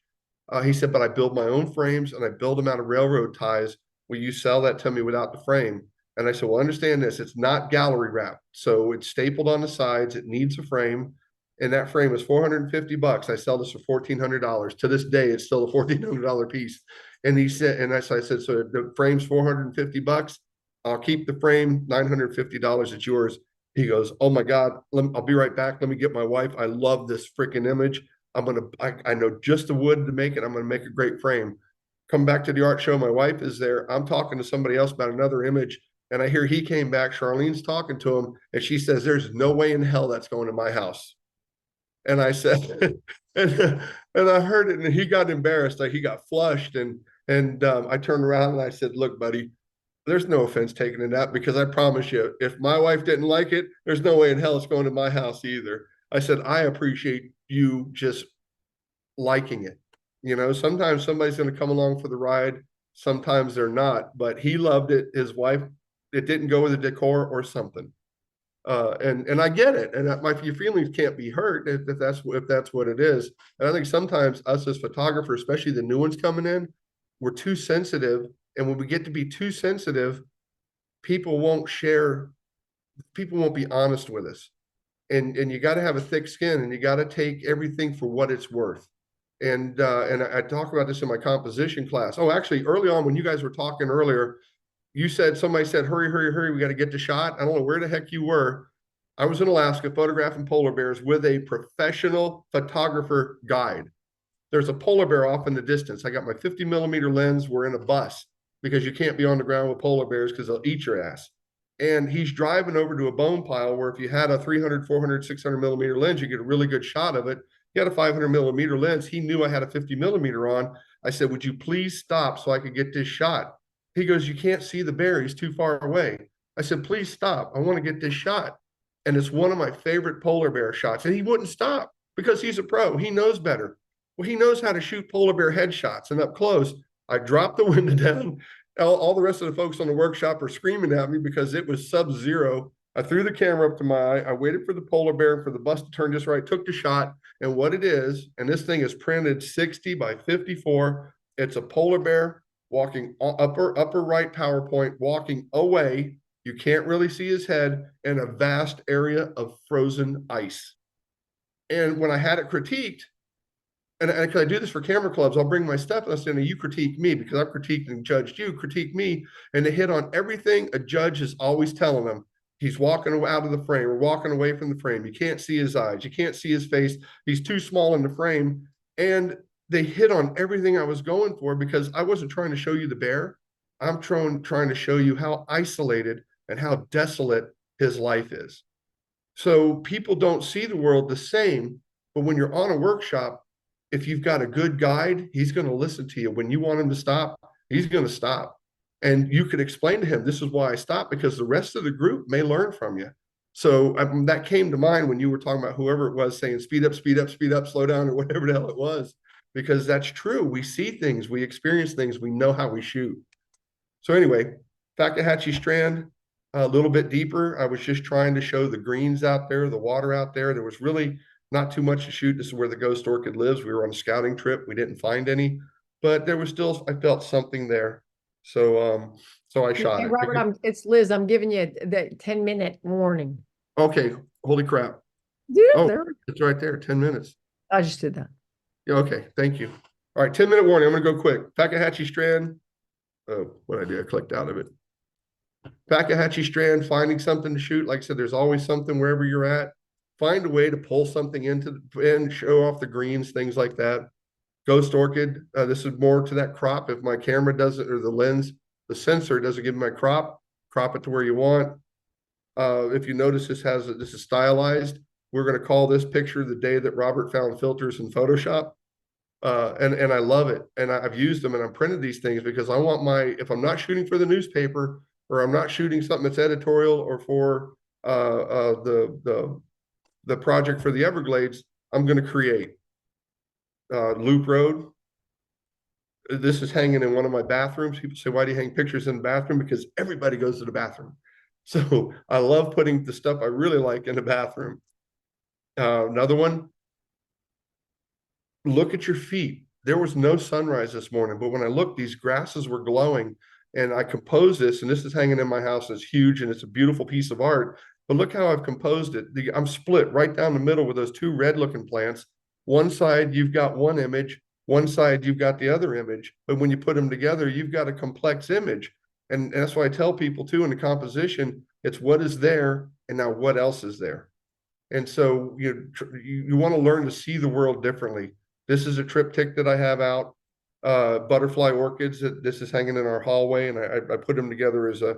He said, "But I build my own frames, and I build them out of railroad ties. Will you sell that to me without the frame?" And I said, "Well, understand this. It's not gallery wrap. So it's stapled on the sides. It needs a frame. And that frame is $450. I sell this for $1,400. To this day, it's still a $1,400 piece." And he said, and I said, "So the frame's $450. I'll keep the frame, $950. It's yours." He goes, "Oh my God, I'll be right back. Let me get my wife. I love this freaking image. I know just the wood to make it. I'm going to make a great frame." Come back to the art show. My wife is there. I'm talking to somebody else about another image. And I hear he came back. Charlene's talking to him. And she says, "There's no way in hell that's going to my house." And I said, and I heard it, and he got embarrassed. Like, he got flushed. And I turned around and I said, "Look, buddy, there's no offense taken in that, because I promise you, if my wife didn't like it, there's no way in hell it's going to my house either." I said, "I appreciate you just liking it. You know, sometimes somebody's going to come along for the ride, sometimes they're not, but he loved it. His wife, it didn't go with the decor or something. And I get it, and your feelings can't be hurt if that's what it is. And I think sometimes us as photographers, especially the new ones coming in, we're too sensitive, and when we get to be too sensitive, people won't share, people won't be honest with us. And you got to have a thick skin, and you got to take everything for what it's worth. And I talk about this in my composition class. Oh, actually, early on when you guys were talking earlier, somebody said, hurry, hurry, hurry, we got to get the shot. I don't know where the heck you were. I was in Alaska photographing polar bears with a professional photographer guide. There's a polar bear off in the distance. I got my 50 millimeter lens. We're in a bus because you can't be on the ground with polar bears because they'll eat your ass. And he's driving over to a bone pile where if you had a 300, 400, 600 millimeter lens, you get a really good shot of it. He had a 500 millimeter lens. He knew I had a 50 millimeter on. I said, would you please stop so I could get this shot? He goes, you can't see the bear. He's too far away. I said, please stop. I want to get this shot. And it's one of my favorite polar bear shots. And he wouldn't stop because he's a pro. He knows better. Well, he knows how to shoot polar bear headshots and up close. I dropped the window down. All the rest of the folks on the workshop are screaming at me because it was sub-zero. I threw the camera up to my eye. I waited for the polar bear for the bus to turn just right, took the shot. And what it is, and this thing is printed 60 by 54. It's a polar bear walking upper right PowerPoint, walking away. You can't really see his head in a vast area of frozen ice. And when I had it critiqued, and I do this for camera clubs, I'll bring my stuff and I say, you critique me because I've critiqued and judged you, critique me. And they hit on everything a judge is always telling them. He's walking out of the frame or walking away from the frame. You can't see his eyes. You can't see his face. He's too small in the frame. And they hit on everything I was going for because I wasn't trying to show you the bear. I'm trying to show you how isolated and how desolate his life is. So people don't see the world the same, but when you're on a workshop, if you've got a good guide, he's going to listen to you. When you want him to stop, he's going to stop. And you could explain to him, this is why I stopped, because the rest of the group may learn from you. So that came to mind when you were talking about whoever it was saying, speed up, speed up, speed up, slow down, or whatever the hell it was, because that's true. We see things, we experience things, we know how we shoot. So anyway, Fakahatchee Strand, a little bit deeper. I was just trying to show the greens out there, the water out there. There was really not too much to shoot. This is where the ghost orchid lives. We were on a scouting trip. We didn't find any, but there was still, I felt something there. So I shot Hey, it. Robert, it's Liz. I'm giving you the 10-minute warning. Okay. Holy crap. Yeah, Oh, there. it's right there. 10 minutes. I just did that. Yeah. Okay. Thank you. All right. 10-minute warning. I'm going to go quick. Fakahatchee Strand. Oh, what did I do? I clicked out of it. Fakahatchee Strand, finding something to shoot. Like I said, there's always something wherever you're at. Find a way to pull something into and show off the greens, things like that. Ghost orchid. This is more to that crop. If my camera doesn't, or the lens, the sensor doesn't give me my crop it to where you want. If you notice, this is stylized. We're going to call this picture the day that Robert found filters in Photoshop. And I love it. And I've used them and I've printed these things because I want if I'm not shooting for the newspaper or I'm not shooting something that's editorial or for the project for the Everglades, I'm going to create. Loop Road. This is hanging in one of my bathrooms. People say, why do you hang pictures in the bathroom? Because everybody goes to the bathroom. So I love putting the stuff I really like in the bathroom. Another one, look at your feet. There was no sunrise this morning, but when I looked, these grasses were glowing. And I composed this, and this is hanging in my house. And it's huge, and it's a beautiful piece of art. But look how I've composed it. I'm split right down the middle with those two red-looking plants. One side, you've got one image. One side, you've got the other image. But when you put them together, you've got a complex image. And that's why I tell people, too, in the composition, it's what is there, and now what else is there. And so you want to learn to see the world differently. This is a triptych that I have out. Butterfly orchids. This is hanging in our hallway, and I put them together as a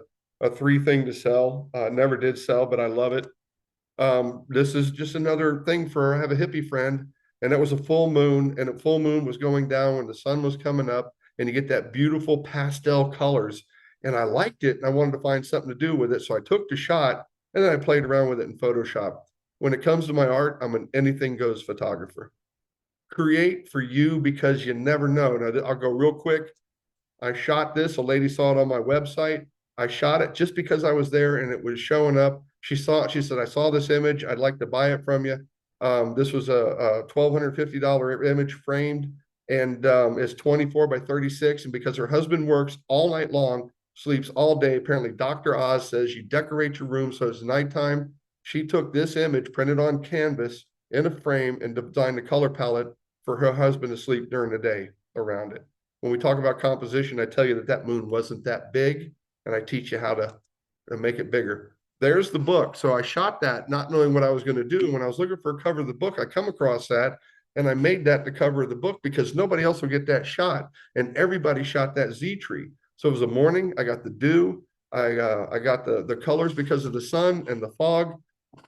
3 thing to sell. Never did sell, but I love it. This is just another thing I have a hippie friend, and it was a full moon, and a full moon was going down when the sun was coming up, and you get that beautiful pastel colors. And I liked it, and I wanted to find something to do with it, so I took the shot, and then I played around with it in Photoshop. When it comes to my art, I'm an anything goes photographer. create for you because you never know. Now, I'll go real quick. I shot this. A lady saw it on my website. I shot it just because I was there and it was showing up. She saw it. She said, I saw this image. I'd like to buy it from you. This was a $1,250 image framed, and it's 24 by 36. And because her husband works all night long, sleeps all day, apparently Dr. Oz says you decorate your room so it's nighttime. She took this image, printed on canvas in a frame, and designed a color palette for her husband to sleep during the day around it. When we talk about composition, I tell you that that moon wasn't that big, and I teach you how to make it bigger. There's the book. So I shot that not knowing what I was going to do. When I was looking for a cover of the book, I come across that, and I made that the cover of the book because nobody else will get that shot, and everybody shot that Z tree. So it was a morning. I got the dew. I got the colors because of the sun and the fog.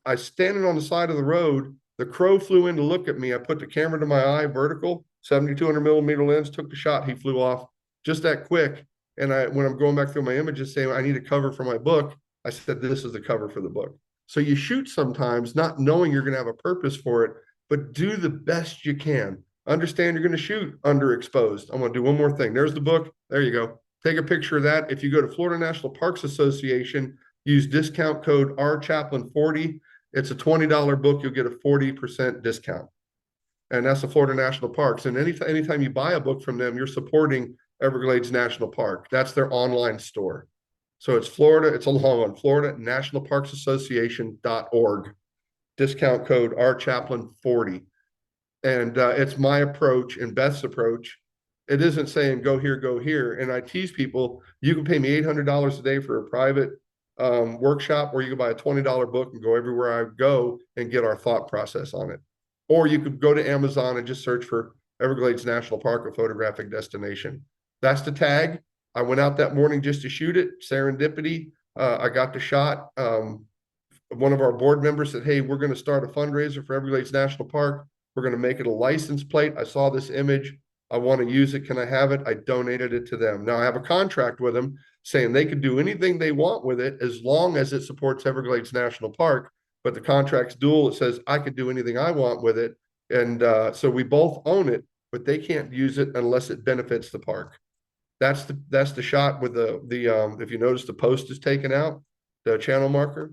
I standing on the side of the road. The crow flew in to look at me. I put the camera to my eye, vertical, 7,200 millimeter lens, took the shot. He flew off just that quick. And when I'm going back through my images saying I need a cover for my book, I said, this is the cover for the book. So you shoot sometimes not knowing you're going to have a purpose for it, but do the best you can. Understand you're going to shoot underexposed. I'm going to do one more thing. There's the book. There you go. Take a picture of that. If you go to Florida National Parks Association, use discount code RChaplin40. It's a $20 book. You'll get a 40% discount. And that's the Florida National Parks. And anytime you buy a book from them, you're supporting Everglades National Park. That's their online store. So it's Florida, it's a long one, Florida National Parks Association.org. Discount code RChaplin40. And it's my approach and Beth's approach. It isn't saying go here, go here. And I tease people, you can pay me $800 a day for a private workshop, or you can buy a $20 book and go everywhere I go and get our thought process on it. Or you could go to Amazon and just search for Everglades National Park, a photographic destination. That's the tag. I went out that morning just to shoot it. Serendipity. I got the shot. One of our board members said, hey, we're going to start a fundraiser for Everglades National Park. We're going to make it a license plate. I saw this image. I want to use it. Can I have it? I donated it to them. Now I have a contract with them saying they can do anything they want with it as long as it supports Everglades National Park. But the contract's dual. It says I could do anything I want with it. And so we both own it, but they can't use it unless it benefits the park. That's the shot with the if you notice the post is taken out, the channel marker.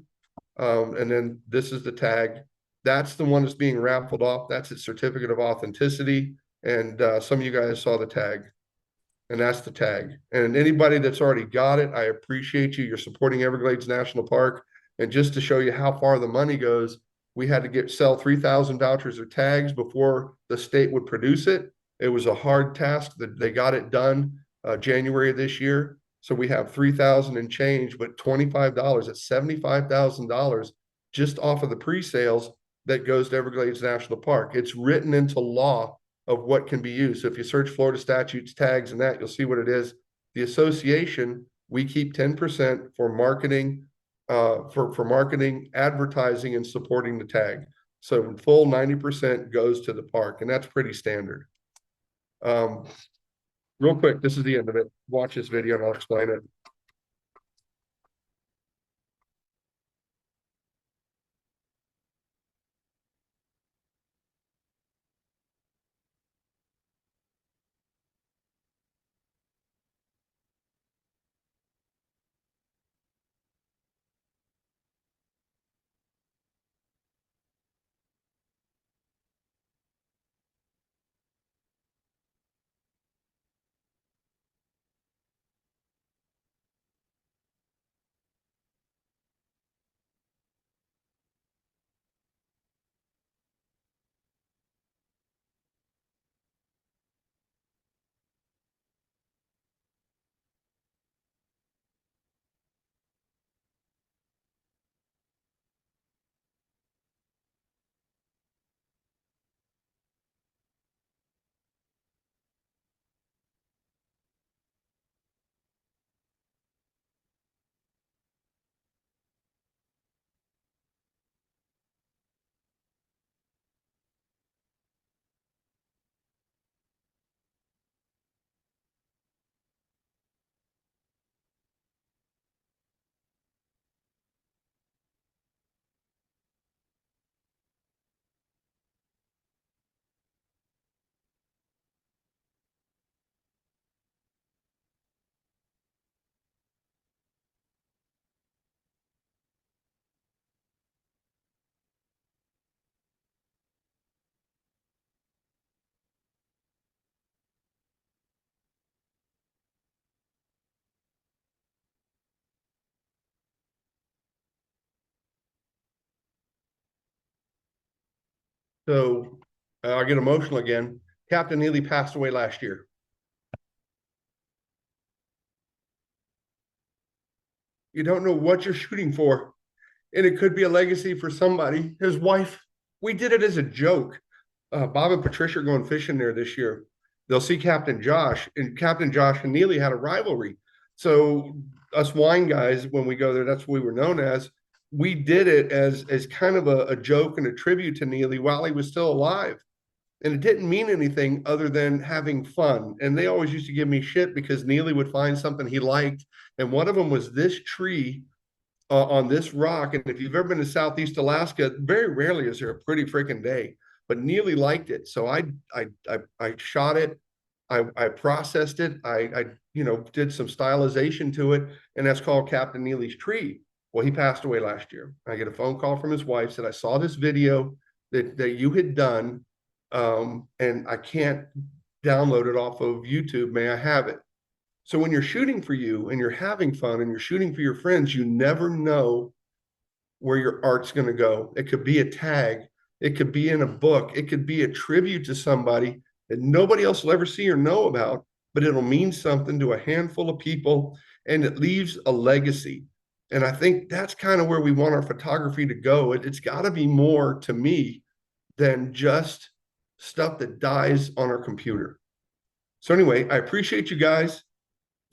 And then this is the tag. That's the one that's being raffled off. That's its certificate of authenticity. And some of you guys saw the tag. And that's the tag. And anybody that's already got it, I appreciate you. You're supporting Everglades National Park. And just to show you how far the money goes, we had to sell 3,000 vouchers or tags before the state would produce it. It was a hard task that they got it done January of this year. So we have 3,000 and change, but $25, that's $75,000 just off of the pre-sales that goes to Everglades National Park. It's written into law of what can be used. So if you search Florida statutes, tags, and that, you'll see what it is. The association, we keep 10% for marketing, for marketing, advertising, and supporting the tag. So full 90% goes to the park, and that's pretty standard. Real quick, this is the end of it. Watch this video and I'll explain it. So I get emotional again. Captain Neely passed away last year. You don't know what you're shooting for. And it could be a legacy for somebody. His wife, we did it as a joke. Bob and Patricia are going fishing there this year. They'll see Captain Josh, and Captain Josh and Neely had a rivalry. So us wine guys, when we go there, that's what we were known as. We did it as kind of a joke and a tribute to Neely while he was still alive. And it didn't mean anything other than having fun. And they always used to give me shit because Neely would find something he liked. And one of them was this tree on this rock. And if you've ever been to Southeast Alaska, very rarely is there a pretty freaking day. But Neely liked it, so I shot it, I processed it, I did some stylization to it, and that's called Captain Neely's tree. Well, he passed away last year. I get a phone call from his wife, said I saw this video that you had done, and I can't download it off of YouTube. May I have it? So when you're shooting for you and you're having fun and you're shooting for your friends, you never know where your art's going to go. It could be a tag. It could be in a book. It could be a tribute to somebody that nobody else will ever see or know about, but it'll mean something to a handful of people and it leaves a legacy. And I think that's kind of where we want our photography to go. It's got to be more to me than just stuff that dies on our computer. So anyway, I appreciate you guys.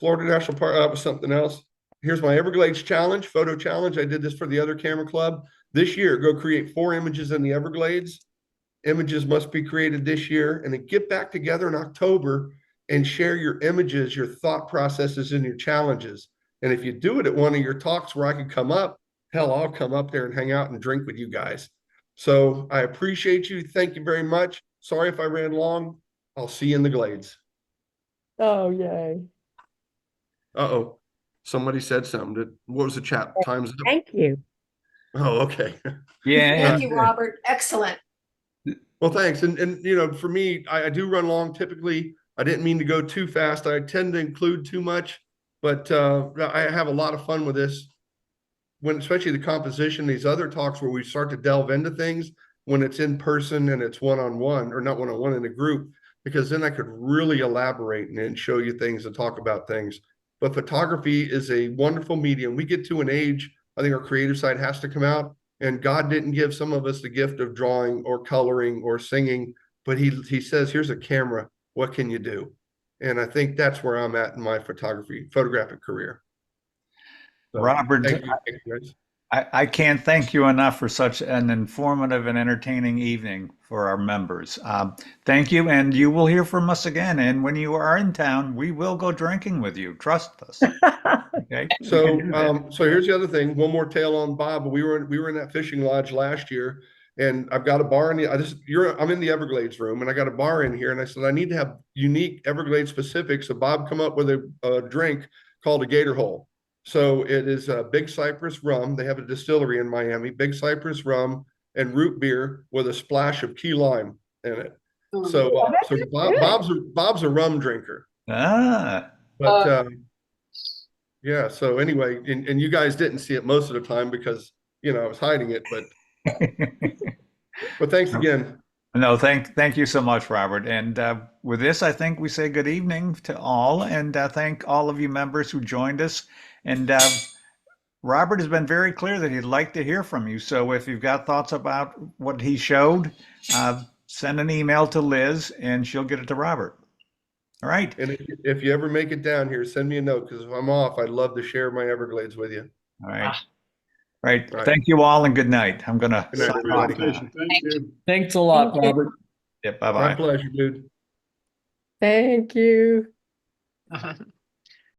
Florida National Park, that was something else. Here's my Everglades challenge, photo challenge. I did this for the other camera club. This year, go create 4 images in the Everglades. Images must be created this year, and then get back together in October and share your images, your thought processes, and your challenges. And if you do it at one of your talks where I can come up, hell, I'll come up there and hang out and drink with you guys. So I appreciate you. Thank you very much. Sorry if I ran long. I'll see you in the Glades. Oh, yay. Uh-oh. Somebody said something. What was the chat? Time's up. Thank you. Oh, okay. Yeah. Thank you, Robert. Excellent. Well, thanks. And for me, I do run long typically. I didn't mean to go too fast. I tend to include too much, but I have a lot of fun with this. When especially the composition, these other talks where we start to delve into things when it's in person and it's one-on-one or not one-on-one in a group, because then I could really elaborate and show you things and talk about things. But photography is a wonderful medium. We get to an age, I think our creative side has to come out, and God didn't give some of us the gift of drawing or coloring or singing, but he says, here's a camera, what can you do? And I think that's where I'm at in my photographic career. So, Robert, thank you guys. I can't thank you enough for such an informative and entertaining evening for our members. Thank you, and you will hear from us again. And when you are in town, we will go drinking with you. Trust us. Okay. So here's the other thing. One more tale on Bob. We were in that fishing lodge last year, and I've got a bar in the. I'm in the Everglades room, and I got a bar in here, and I said I need to have unique Everglades specific. So Bob come up with a drink called a Gator Hole. So it is a Big Cypress rum. They have a distillery in Miami. Big Cypress rum and root beer with a splash of key lime in it. So Bob's a rum drinker. Ah. But yeah. So anyway, and you guys didn't see it most of the time because I was hiding it. But thanks again. No, thank you so much, Robert. And with this, I think we say good evening to all, and thank all of you members who joined us. And Robert has been very clear that he'd like to hear from you. So if you've got thoughts about what he showed, send an email to Liz, and she'll get it to Robert. All right. And if you ever make it down here, send me a note, because if I'm off, I'd love to share my Everglades with you. All right. Right. Thank you all, and good night. I'm gonna Good night, sign off everybody. now. Thank you. Thanks a lot, Thank you. Robert. Yep. My Bye-bye. pleasure, dude. Thank you.